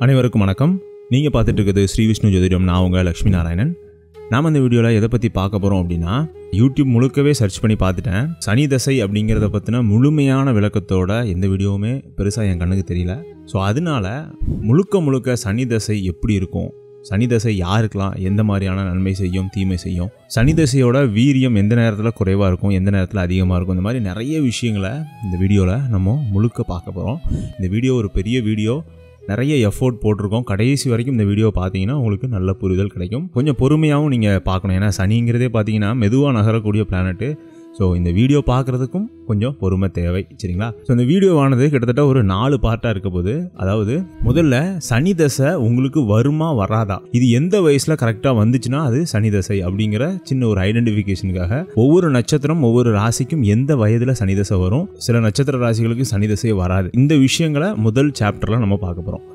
அனைவருக்கும் வணக்கம். நீங்கள் பார்த்துட்டு இருக்கிறது ஸ்ரீ விஷ்ணு ஜோதிடம். நான் உங்கள் லக்ஷ்மி நாராயணன். நாம் இந்த வீடியோவில் எதை பற்றி பார்க்க போகிறோம் அப்படின்னா, யூடியூப் முழுக்கவே சர்ச் பண்ணி பார்த்துட்டேன். சனி தசை அப்படிங்கிறத பற்றின முழுமையான விளக்கத்தோட எந்த வீடியோவுமே பெருசாக என் கண்ணுக்கு தெரியல. ஸோ அதனால முழுக்க சனி தசை எப்படி இருக்கும், சனி தசை யாருக்கெல்லாம் எந்த மாதிரியான நன்மை செய்யும் தீமை செய்யும், சனி தசையோட வீரியம் எந்த நேரத்தில் குறைவாக இருக்கும் எந்த நேரத்தில் அதிகமாக இருக்கும், இந்த மாதிரி நிறைய விஷயங்களை இந்த வீடியோவில் நம்ம முழுக்க பார்க்க போகிறோம். இந்த வீடியோ ஒரு பெரிய வீடியோ, நிறைய எஃபோர்ட் போட்டிருக்கோம். கடைசி வரைக்கும் இந்த வீடியோ பார்த்தீங்கன்னா உங்களுக்கு நல்ல புரிதல் கிடைக்கும். கொஞ்சம் பொறுமையாகவும் நீங்கள் பார்க்கணும். ஏன்னா சனிங்கிறதே பார்த்தீங்கன்னா மெதுவாக நகரக்கூடிய பிளானட்டு. ஸோ இந்த வீடியோ பார்க்குறதுக்கும் கொஞ்சம் பொறுமை தேவை, சரிங்களா? ஸோ இந்த வீடியோவானது கிட்டத்தட்ட ஒரு 4 பார்ட்டாக இருக்க போது. அதாவது முதல்ல சனி தசை உங்களுக்கு வருமா வராதா, இது எந்த வயசில் கரெக்டாக வந்துச்சுன்னா அது சனி தசை அப்படிங்கிற சின்ன ஒரு ஐடென்டிஃபிகேஷனுக்காக ஒவ்வொரு நட்சத்திரம் ஒவ்வொரு ராசிக்கும் எந்த வயதில் சனி தசை வரும், சில நட்சத்திர ராசிகளுக்கு சனி தசையே வராது. இந்த விஷயங்களை முதல் சாப்டரில் நம்ம பார்க்க போகிறோம்.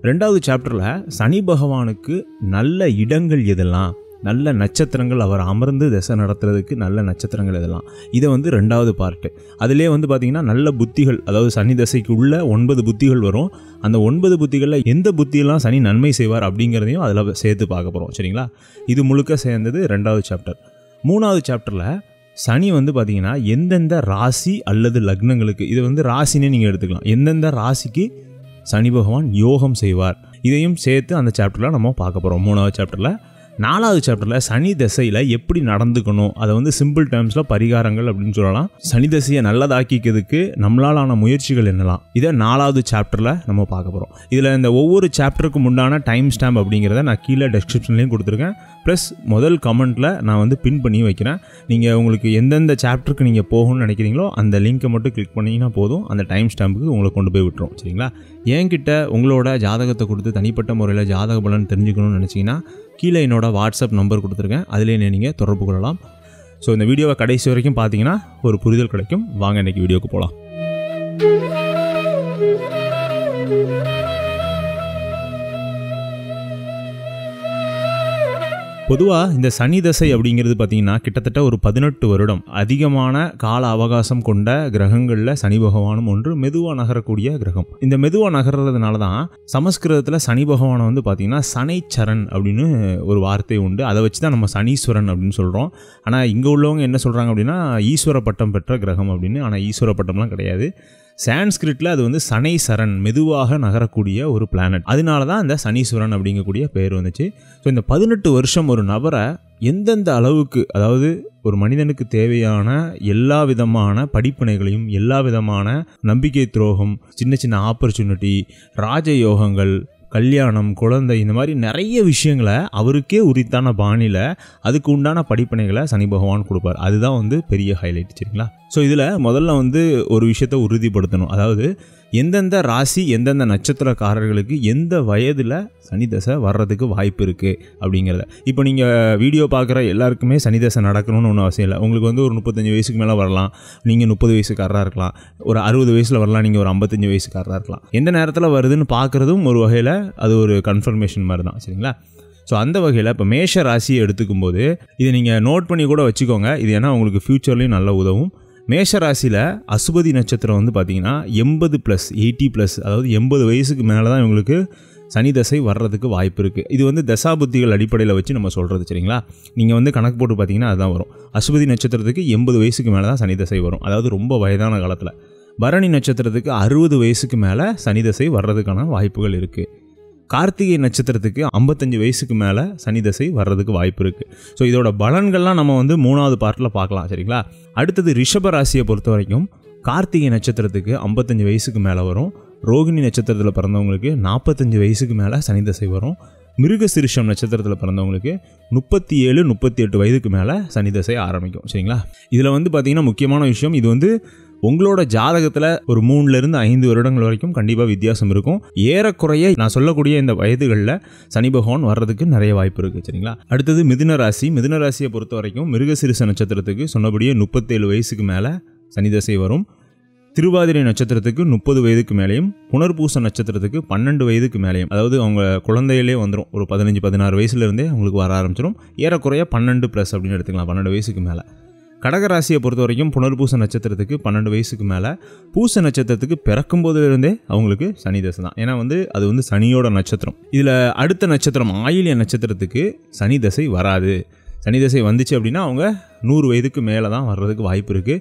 2வது சாப்டரில் சனி பகவானுக்கு நல்ல இடங்கள் எதெல்லாம், நல்ல நட்சத்திரங்கள், அவர் அமர்ந்து தசை நடத்துறதுக்கு நல்ல நட்சத்திரங்கள் இதெல்லாம், இதை 2வது பார்ட்டு. அதிலே பார்த்தீங்கன்னா நல்ல புத்திகள், அதாவது சனி தசைக்கு உள்ள 9 புத்திகள் வரும். அந்த 9 புத்திகளில் எந்த புத்தியெல்லாம் சனி நன்மை செய்வார் அப்படிங்கிறதையும் அதில் சேர்த்து பார்க்க போகிறோம், சரிங்களா? இது முழுக்க சேர்ந்தது 2வது சாப்டர். 3வது சாப்டரில் சனி பார்த்தீங்கன்னா எந்தெந்த ராசி அல்லது லக்னங்களுக்கு, இது ராசினே நீங்கள் எடுத்துக்கலாம், எந்தெந்த ராசிக்கு சனி பகவான் யோகம் செய்வார், இதையும் சேர்த்து அந்த சாப்டரில் நம்ம பார்க்க போகிறோம் 3வது சாப்டரில். 4வது சாப்டரில் சனி தசையில் எப்படி நடந்துக்கணும், அதை சிம்பிள் டேர்ம்ஸில் பரிகாரங்கள் அப்படின்னு சொல்லலாம். சனி தசையை நல்லதாக்கிக்கிறதுக்கு நம்மளாலான முயற்சிகள் என்னலாம், இதை 4வது சாப்டரில் நம்ம பார்க்க போகிறோம். இதில் இந்த ஒவ்வொரு சாப்டருக்கும் உண்டான டைம் ஸ்டாம்ப் அப்படிங்கிறத நான் கீழே டெஸ்கிரிப்ஷன்லேயும் கொடுத்துருக்கேன். ப்ளஸ் முதல் கமெண்ட்டில் நான் பின் பண்ணி வைக்கிறேன். நீங்கள் உங்களுக்கு எந்தெந்த சாப்டருக்கு நீங்கள் போகணும்னு நினைக்கிறீங்களோ அந்த லிங்க்கை மட்டும் கிளிக் பண்ணிங்கன்னா போதும், அந்த டைம் ஸ்டாம்புக்கு உங்களை கொண்டு போய் விட்டுரும், சரிங்களா? என்கிட்ட உங்களோட ஜாதகத்தை கொடுத்து தனிப்பட்ட முறையில் ஜாதக பலன் தெரிஞ்சுக்கணும்னு நினச்சிங்கன்னா கீழே என்னோட வாட்ஸ்அப் நம்பர் கொடுத்துருக்கேன், அதிலே நீங்கள் தொடர்பு கொள்ளலாம். ஸோ இந்த வீடியோவை கடைசி வரைக்கும் பார்த்தீங்கன்னா ஒரு புரிதல் கிடைக்கும். வாங்க இன்றைக்கி வீடியோவுக்கு போகலாம். பொதுவாக இந்த சனி தசை அப்படிங்கிறது பார்த்தீங்கன்னா கிட்டத்தட்ட ஒரு 18 வருடம் அதிகமான கால அவகாசம் கொண்ட கிரகங்களில் சனி பகவானும் ஒன்று, மெதுவாக நகரக்கூடிய கிரகம். இந்த மெதுவாக நகர்றதுனால தான் சமஸ்கிருதத்தில் சனி பகவானை பார்த்தீங்கன்னா சனைச்சரன் அப்படின்னு ஒரு வார்த்தை உண்டு. அதை வச்சு தான் நம்ம சனீஸ்வரன் அப்படின்னு சொல்கிறோம். ஆனால் இங்கே உள்ளவங்க என்ன சொல்கிறாங்க அப்படின்னா ஈஸ்வர பட்டம் பெற்ற கிரகம் அப்படின்னு. ஆனால் ஈஸ்வர பட்டம்லாம் கிடையாது. சான்ஸ்கிரிட்டில் அது சனைசரன், மெதுவாக நகரக்கூடிய ஒரு பிளானட். அதனால தான் அந்த சனீஸ்வரன் அப்படிங்கக்கூடிய பேர் வந்துச்சு. ஸோ இந்த 18 வருஷம் ஒரு நபரை எந்தெந்த அளவுக்கு, அதாவது ஒரு மனிதனுக்கு தேவையான எல்லா விதமான படிப்பினைகளையும், எல்லா விதமான நம்பிக்கை துரோகம், சின்ன சின்ன ஆப்பர்ச்சுனிட்டி, ராஜயோகங்கள், கல்யாணம், குழந்தை, இந்த மாதிரி நிறைய விஷயங்களை அவருக்கே உரித்தான பாணியில் அதுக்கு உண்டான படிப்பினைகளை சனி பகவான் கொடுப்பார். அதுதான் பெரிய ஹைலைட், சரிங்களா? ஸோ இதில் முதல்ல ஒரு விஷயத்தை உறுதிப்படுத்தணும். அதாவது எந்தெந்த ராசி எந்தெந்த நட்சத்திரக்காரர்களுக்கு எந்த வயதில் சனி தசை வர்றதுக்கு வாய்ப்பு இருக்குது அப்படிங்கிறத. இப்போ நீங்கள் வீடியோ பார்க்குற எல்லாருக்குமே சனி தசை நடக்கணும்னு ஒன்றும் அவசியம் இல்லை. உங்களுக்கு ஒரு 35 வயசுக்கு மேலே வரலாம், நீங்கள் 30 வயசுக்காரராக இருக்கலாம், ஒரு 60 வயசில் வரலாம், நீங்கள் ஒரு 55 வயசுக்காரராக இருக்கலாம். எந்த நேரத்தில் வருதுன்னு பார்க்குறதும் ஒரு வகையில் அது ஒரு கன்ஃபர்மேஷன் மாதிரி தான், சரிங்களா? ஸோ அந்த வகையில் இப்போ மேஷ ராசியை எடுத்துக்கும்போது இதை நீங்கள் நோட் பண்ணி கூட வச்சுக்கோங்க. இது ஏன்னா உங்களுக்கு ஃப்யூச்சர்லேயும் நல்ல உதவும். மேஷராசியில் அசுபதி நட்சத்திரம் பார்த்தீங்கன்னா 80+, 80+, அதாவது 80 வயசுக்கு மேலே தான் இவங்களுக்கு சனி தசை வர்றதுக்கு வாய்ப்பு இருக்குது. இது தசாபுத்திகள் அடிப்படையில் வச்சு நம்ம சொல்கிறது, சரிங்களா? நீங்கள் கணக்கு போட்டு பார்த்தீங்கன்னா அதுதான் வரும். அசுபதி நட்சத்திரத்துக்கு 80 வயசுக்கு மேலே தான் சனி தசை வரும், அதாவது ரொம்ப வயதான காலத்தில். பரணி நட்சத்திரத்துக்கு 60 வயசுக்கு மேலே சனி தசை வர்றதுக்கான வாய்ப்புகள் இருக்குது. கார்த்திகை நட்சத்திரத்துக்கு 55 வயசுக்கு மேலே சனி தசை வர்றதுக்கு வாய்ப்பு இருக்குது. ஸோ இதோட பலன்கள்லாம் நம்ம 3வது பார்ட்டில் பார்க்கலாம், சரிங்களா? அடுத்தது ரிஷப ராசியை பொறுத்த வரைக்கும் கார்த்திகை நட்சத்திரத்துக்கு 55 வயசுக்கு மேலே வரும். ரோகிணி நட்சத்திரத்தில் பிறந்தவங்களுக்கு 45 வயசுக்கு மேலே சனி தசை வரும். மிருகசிரிஷம் நட்சத்திரத்தில் பிறந்தவங்களுக்கு 37, 38 வயதுக்கு மேலே சனி தசை ஆரம்பிக்கும், சரிங்களா? இதில் பார்த்தீங்கன்னா முக்கியமான விஷயம், இது உங்களோட ஜாதகத்தில் ஒரு 3லிருந்து 5 வருடங்கள் வரைக்கும் கண்டிப்பாக வித்தியாசம் இருக்கும். ஏறக்குறைய நான் சொல்லக்கூடிய இந்த வயதுகளில் சனி பகவான் வர்றதுக்கு நிறைய வாய்ப்பு இருக்குது, சரிங்களா? அடுத்தது மிதுன ராசி. மிதுன ராசியை பொறுத்த வரைக்கும் மிருகசிரிஷ நட்சத்திரத்துக்கு சொன்னபடியே 37 வயசுக்கு மேலே சனி தசை வரும். திருவாதிரை நட்சத்திரத்துக்கு 30 வயதுக்கு மேலேயும், புனர்பூச நட்சத்திரத்துக்கு 12 வயதுக்கு மேலேயும், அதாவது அவங்க குழந்தையிலே வந்துடும், ஒரு 15, 16 வயசுலேருந்தே அவங்களுக்கு வர ஆரம்பிச்சிடும். ஏறக்குறைய 12+ அப்படின்னு எடுத்துக்கலாம், 12 வயசுக்கு மேலே. கடகராசியை பொறுத்த வரைக்கும் புனர்பூச நட்சத்திரத்துக்கு 12 வயசுக்கு மேலே, பூச நட்சத்திரத்துக்கு பிறக்கும் போதிலிருந்தே அவங்களுக்கு சனி தசை தான். ஏன்னா அது வந்து சனியோட நட்சத்திரம். இதில் அடுத்த நட்சத்திரம் ஆயில்ய நட்சத்திரத்துக்கு சனி தசை வராது. சனி தசை வந்துச்சு அப்படின்னா அவங்க 100 வயதுக்கு மேலே தான் வர்றதுக்கு வாய்ப்பு இருக்குது.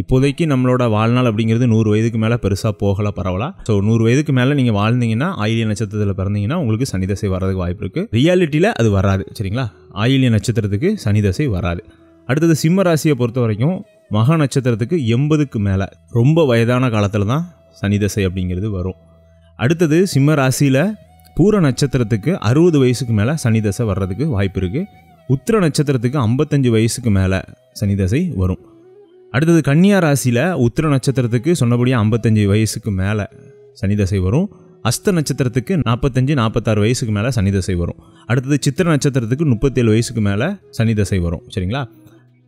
இப்போதைக்கு நம்மளோட வாழ்நாள் அப்படிங்கிறது 100 வயதுக்கு மேலே பெருசாக போகலை, பரவலாம். ஸோ 100 வயதுக்கு மேலே நீங்கள் வாழ்ந்தீங்கன்னா, ஆயில்ய நட்சத்திரத்தில் பிறந்தீங்கன்னா உங்களுக்கு சனி தசை வர்றதுக்கு வாய்ப்பு இருக்குது. ரியாலிட்டியில் அது வராது, சரிங்களா? ஆயில்ய நட்சத்திரத்துக்கு சனி தசை வராது. அடுத்தது சிம்ம ராசியை பொறுத்த வரைக்கும் மகா நட்சத்திரத்துக்கு 80க்கு மேலே ரொம்ப வயதான காலத்தில் தான் சனி தசை அப்படிங்கிறது வரும். அடுத்தது சிம்ம ராசியில் பூர நட்சத்திரத்துக்கு 60 வயசுக்கு மேலே சனி தசை வர்றதுக்கு வாய்ப்பு இருக்குது. உத்திர நட்சத்திரத்துக்கு 55 வயசுக்கு மேலே சனி தசை வரும். அடுத்தது கன்னியா ராசியில் உத்திர நட்சத்திரத்துக்கு சொன்னபடியே 55 வயசுக்கு மேலே சனி தசை வரும். அஸ்த நட்சத்திரத்துக்கு 45-46 வயசுக்கு மேலே சனி தசை வரும். அடுத்தது சித்திர நட்சத்திரத்துக்கு 37 வயசுக்கு மேலே சனி தசை வரும், சரிங்களா?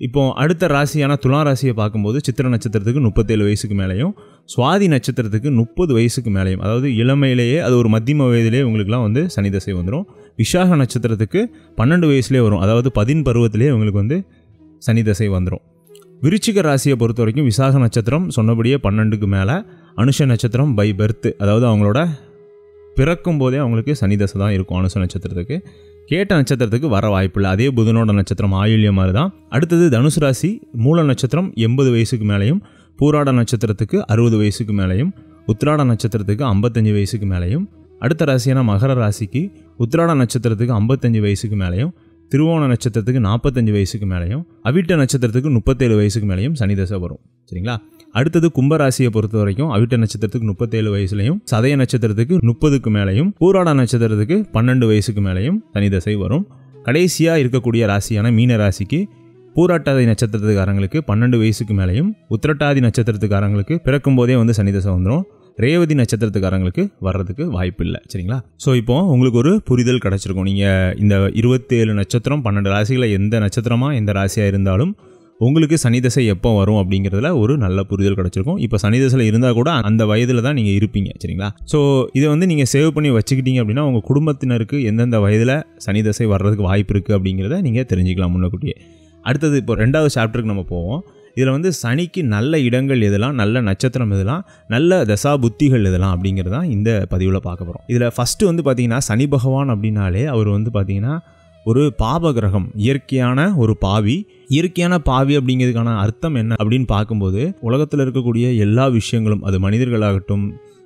இப்போ அடுத்த ராசியான துலா ராசியை பார்க்கும்போது சித்திர நட்சத்திரத்துக்கு 37 வயசுக்கு மேலேயும், சுவாதி நட்சத்திரத்துக்கு 30 வயசுக்கு மேலேயும், அதாவது இளமையிலேயே அது ஒரு மத்தியம வயதிலே உங்களுக்குலாம் வந்து சனி தசை வந்துடும். விசாக நட்சத்திரத்துக்கு 12 வயசுலேயே வரும், அதாவது 10 பருவத்திலே உங்களுக்கு வந்து சனி தசை வந்துடும். விருச்சிக ராசியை பொறுத்த வரைக்கும் விசாக நட்சத்திரம் சொன்னபடியே 12க்கு மேலே, அனுஷ நட்சத்திரம் பை பர்த், அதாவது அவங்களோட பிறக்கும் போதே அவங்களுக்கு சனி தசை தான் இருக்கும் அனுஷ நட்சத்திரத்துக்கு. கேட்ட நட்சத்திரத்துக்கு வர வாய்ப்பில்லை, அதே புதனோட நட்சத்திரம் ஆயில்யம் மாதிரி தான். அடுத்தது தனுசு ராசி, மூல நட்சத்திரம் 80 வயசுக்கு மேலேயும், பூராட நட்சத்திரத்துக்கு 60 வயசுக்கு மேலேயும், உத்திராட நட்சத்திரத்துக்கு 55 வயசுக்கு மேலேயும். அடுத்த ராசியான மகர ராசிக்கு உத்திராட நட்சத்திரத்துக்கு 55 வயசுக்கு மேலேயும், திருவோண நட்சத்திரத்துக்கு 45 வயசுக்கு மேலேயும், அவிட்ட நட்சத்திரத்துக்கு 37 வயசுக்கு மேலேயும் சனி தசை வரும், சரிங்களா? அடுத்தது கும்பராசியை பொறுத்த வரைக்கும் அவிட்ட நட்சத்திரத்துக்கு 37 வயசுலையும், சதய நட்சத்திரத்துக்கு 30க்கு மேலேயும், பூராட நட்சத்திரத்துக்கு 12 வயசுக்கு மேலேயும் சனி தசை வரும். கடைசியாக இருக்கக்கூடிய ராசியான மீன ராசிக்கு பூராட்டாதி நட்சத்திரத்துக்காரங்களுக்கு 12 வயசுக்கு மேலேயும், உத்திரட்டாதி நட்சத்திரத்துக்காரங்களுக்கு பிறக்கும் போதே வந்து சனி தசை வந்துடும். ரேவதி நட்சத்திரத்துக்காரங்களுக்கு வர்றதுக்கு வாய்ப்பு இல்லை, சரிங்களா? ஸோ இப்போ உங்களுக்கு ஒரு புரிதல் கிடச்சிருக்கும். நீங்கள் இந்த 27 நட்சத்திரம் 12 ராசிகளில் எந்த நட்சத்திரமாக எந்த ராசியாக இருந்தாலும் உங்களுக்கு சனி தசை எப்போ வரும் அப்படிங்கிறதுல ஒரு நல்ல புரிதல் கிடச்சிருக்கும். இப்போ சனி தசையில் இருந்தால் கூட அந்த வயதில் தான் நீங்கள் இருப்பீங்க, சரிங்களா? ஸோ இதை வந்து நீங்கள் சேவ் பண்ணி வச்சுக்கிட்டீங்க அப்படின்னா உங்கள் குடும்பத்தினருக்கு எந்தெந்த வயதில் சனி தசை வர்றதுக்கு வாய்ப்பு இருக்குது அப்படிங்கிறத நீங்கள் தெரிஞ்சுக்கலாம் முன்னக்கூட்டியே. அடுத்தது இப்போ 2வது சாப்டருக்கு நம்ம போவோம். இதில் வந்து சனிக்கு நல்ல இடங்கள் எதெல்லாம், நல்ல நட்சத்திரம் எதெல்லாம், நல்ல தசா புத்திகள் எதெல்லாம் அப்படிங்கிறது தான் இந்த பதிவில் பார்க்க போகிறோம். இதில் ஃபஸ்ட்டு வந்து பார்த்திங்கன்னா சனி பகவான் அப்படின்னாலே அவர் வந்து பார்த்திங்கன்னா ஒரு பாப கிரகம், இயற்கையான ஒரு பாவி. இயற்கையான பாவி அப்படிங்கிறதுக்கான அர்த்தம் என்ன அப்படின்னு பார்க்கும்போது உலகத்தில் இருக்கக்கூடிய எல்லா விஷயங்களும், அது மனிதர்களாகட்டும்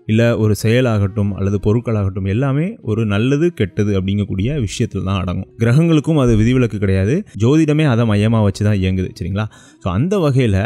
இல்லை ஒரு செயலாகட்டும் அல்லது பொருட்களாகட்டும், எல்லாமே ஒரு நல்லது கெட்டது அப்படிங்கக்கூடிய விஷயத்தில் தான் அடங்கும். கிரகங்களுக்கும் அது விதிவிலக்கு கிடையாது. ஜோதிடமே அதை மையமாக வச்சு தான் இயங்குது, சரிங்களா? ஸோ அந்த வகையில்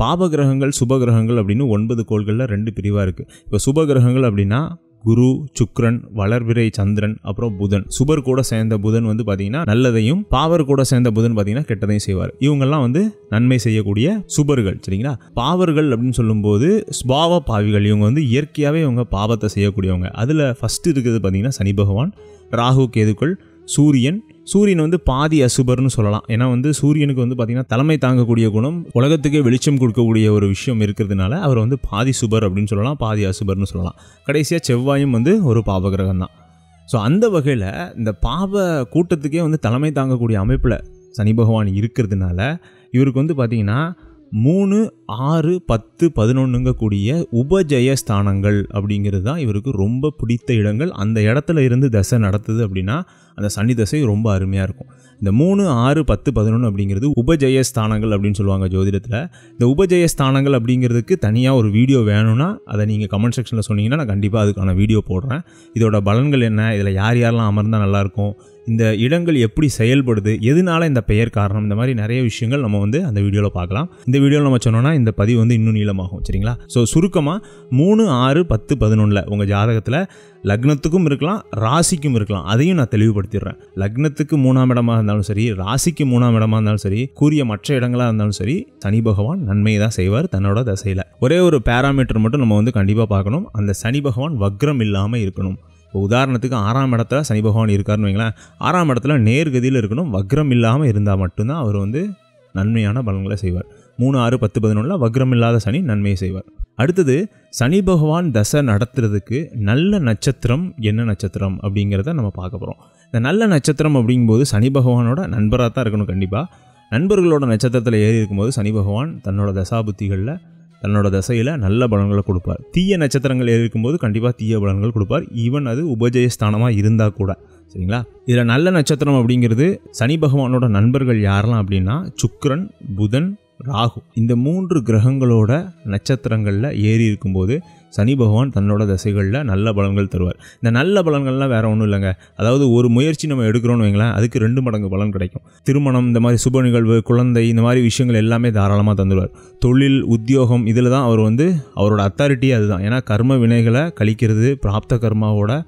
பாப கிரகங்கள் சுப கிரகங்கள் அப்படின்னு 9 கோள்களில் 2 பிரிவாக இருக்குது. இப்போ சுப கிரகங்கள் அப்படின்னா குரு, சுக்ரன், வளர்பிறை சந்திரன், அப்புறம் புதன். சுபர் கூட சேர்ந்த புதன் வந்து பார்த்தீங்கன்னா நல்லதையும், பாவர் கூட சேர்ந்த புதன் பார்த்தீங்கன்னா கெட்டதையும் செய்வார். இவங்கெல்லாம் வந்து நன்மை செய்யக்கூடிய சுபர்கள், சரிங்களா? பாவர்கள் அப்படின்னு சொல்லும்போது ஸ்பாவ பாவிகள், இவங்க வந்து இயற்கையாகவே இவங்க பாவத்தை செய்யக்கூடியவங்க. அதில் ஃபஸ்ட்டு இருக்கிறது பார்த்தீங்கன்னா சனி பகவான், ராகு கேதுக்கள், சூரியன் வந்து பாதி அசுபர்னு சொல்லலாம். ஏன்னா வந்து சூரியனுக்கு வந்து பார்த்திங்கன்னா தலைமை தாங்கக்கூடிய குணம், உலகத்துக்கே வெளிச்சம் கொடுக்கக்கூடிய ஒரு விஷயம் இருக்கிறதுனால அவர் வந்து பாதி சுபர் அப்படின்னு சொல்லலாம், பாதி அசுபர்னு சொல்லலாம். கடைசியாக செவ்வாயும் வந்து ஒரு பாபகிரகம் தான். ஸோ அந்த வகையில் இந்த பாப கூட்டத்துக்கே வந்து தலைமை தாங்கக்கூடிய அமைப்பில் சனி பகவான் இருக்கிறதுனால இவருக்கு வந்து பார்த்திங்கன்னா 3, 6, 10, 11 கூடிய உபஜய ஸ்தானங்கள் அப்படிங்கிறது தான் இவருக்கு ரொம்ப பிடித்த இடங்கள். அந்த இடத்துல இருந்து தசை நடத்துது அப்படின்னா அந்த சனி தசை ரொம்ப அருமையாக இருக்கும். இந்த 3, 6, 10, 11 அப்படிங்கிறது உபஜய ஸ்தானங்கள் அப்படின்னு சொல்லுவாங்க ஜோதிடத்தில். இந்த உபஜய ஸ்தானங்கள் அப்படிங்கிறதுக்கு தனியாக ஒரு வீடியோ வேணும்னா அதை நீங்கள் கமெண்ட் செக்ஷனில் சொன்னீங்கன்னா நான் கண்டிப்பாக அதுக்கான வீடியோ போடுறேன். இதோட பலன்கள் என்ன, இதில் யாரெல்லாம் அமர்ந்தால் நல்லாயிருக்கும், இந்த இடங்கள் எப்படி செயல்படுது, எதனால இந்த பெயர் காரணம், இந்த மாதிரி நிறைய விஷயங்கள் நம்ம வந்து அந்த வீடியோவில் பார்க்கலாம். இந்த வீடியோவில் நம்ம சொன்னோன்னா இந்த பதிவு வந்து இன்னும் நீளமாகும், சரிங்களா? ஸோ சுருக்கமாக 3, 6, 10, 11 உங்கள் ஜாதகத்தில் லக்னத்துக்கும் இருக்கலாம், ராசிக்கும் இருக்கலாம். அதையும் நான் தெளிவுபடுத்திடுறேன். லக்னத்துக்கு 3ஆம் இடமாக இருந்தாலும் சரி, ராசிக்கு 3ஆம் இடமாக இருந்தாலும் சரி, கூறிய மற்ற இடங்களாக இருந்தாலும் சரி, சனி பகவான் நன்மையை தான் செய்வார் தன்னோட தசையில். ஒரே ஒரு பேராமீட்டர் மட்டும் நம்ம வந்து கண்டிப்பாக பார்க்கணும், அந்த சனி பகவான் வக்ரம் இல்லாமல் இருக்கணும். இப்போ உதாரணத்துக்கு 6ஆம் இடத்துல சனி பகவான் இருக்காருன்னு வைங்களேன், 6ஆம் இடத்துல நேர்கதியில் இருக்கணும், வக்ரம் இல்லாமல் இருந்தால் மட்டும்தான் அவர் வந்து நன்மையான பலன்களை செய்வார். 3, 6, 10, 11 வக்ரம் இல்லாத சனி நன்மையை செய்வார். அடுத்தது சனி பகவான் தசை நடத்துறதுக்கு நல்ல நட்சத்திரம் என்ன நட்சத்திரம் அப்படிங்கிறத நம்ம பார்க்க போகிறோம். இந்த நல்ல நட்சத்திரம் அப்படிங்கும்போது சனி பகவானோட நண்பராக தான் இருக்கணும் கண்டிப்பாக. நண்பர்களோட நட்சத்திரத்தில் ஏறி இருக்கும்போது சனி பகவான் தன்னோட தசாபுத்திகளில் தன்னோட தசையில் நல்ல பலன்களை கொடுப்பார். தீய நட்சத்திரங்கள் ஏறி இருக்கும்போது கண்டிப்பாக தீய பலன்கள் கொடுப்பார். ஈவன் அது உபஜயஸ்தானமாக இருந்தால் கூட. சரிங்களா? இதில் நல்ல நட்சத்திரம் அப்படிங்கிறது சனி பகவானோட நண்பர்கள் யாரெல்லாம் அப்படின்னா சுக்கிரன், புதன், ராகு இந்த 3 கிரகங்களோட நட்சத்திரங்களில் ஏறி இருக்கும்போது சனி பகவான் தன்னோட தசைகளில் நல்ல பலன்கள் தருவார். இந்த நல்ல பலன்கள்லாம் வேறு ஒன்றும் இல்லைங்க. அதாவது ஒரு முயற்சி நம்ம எடுக்கிறோன்னு வைங்களேன், அதுக்கு 2 மடங்கு பலன் கிடைக்கும். திருமணம், இந்த மாதிரி சுப நிகழ்வு, குழந்தை, இந்த மாதிரி விஷயங்கள் எல்லாமே தாராளமாக தந்துடுவார். தொழில், உத்தியோகம், இதில் தான் அவர் அவரோட அத்தாரிட்டியே அதுதான். ஏன்னா கர்ம வினைகளை கழிக்கிறது, பிராப்த கர்மாவோட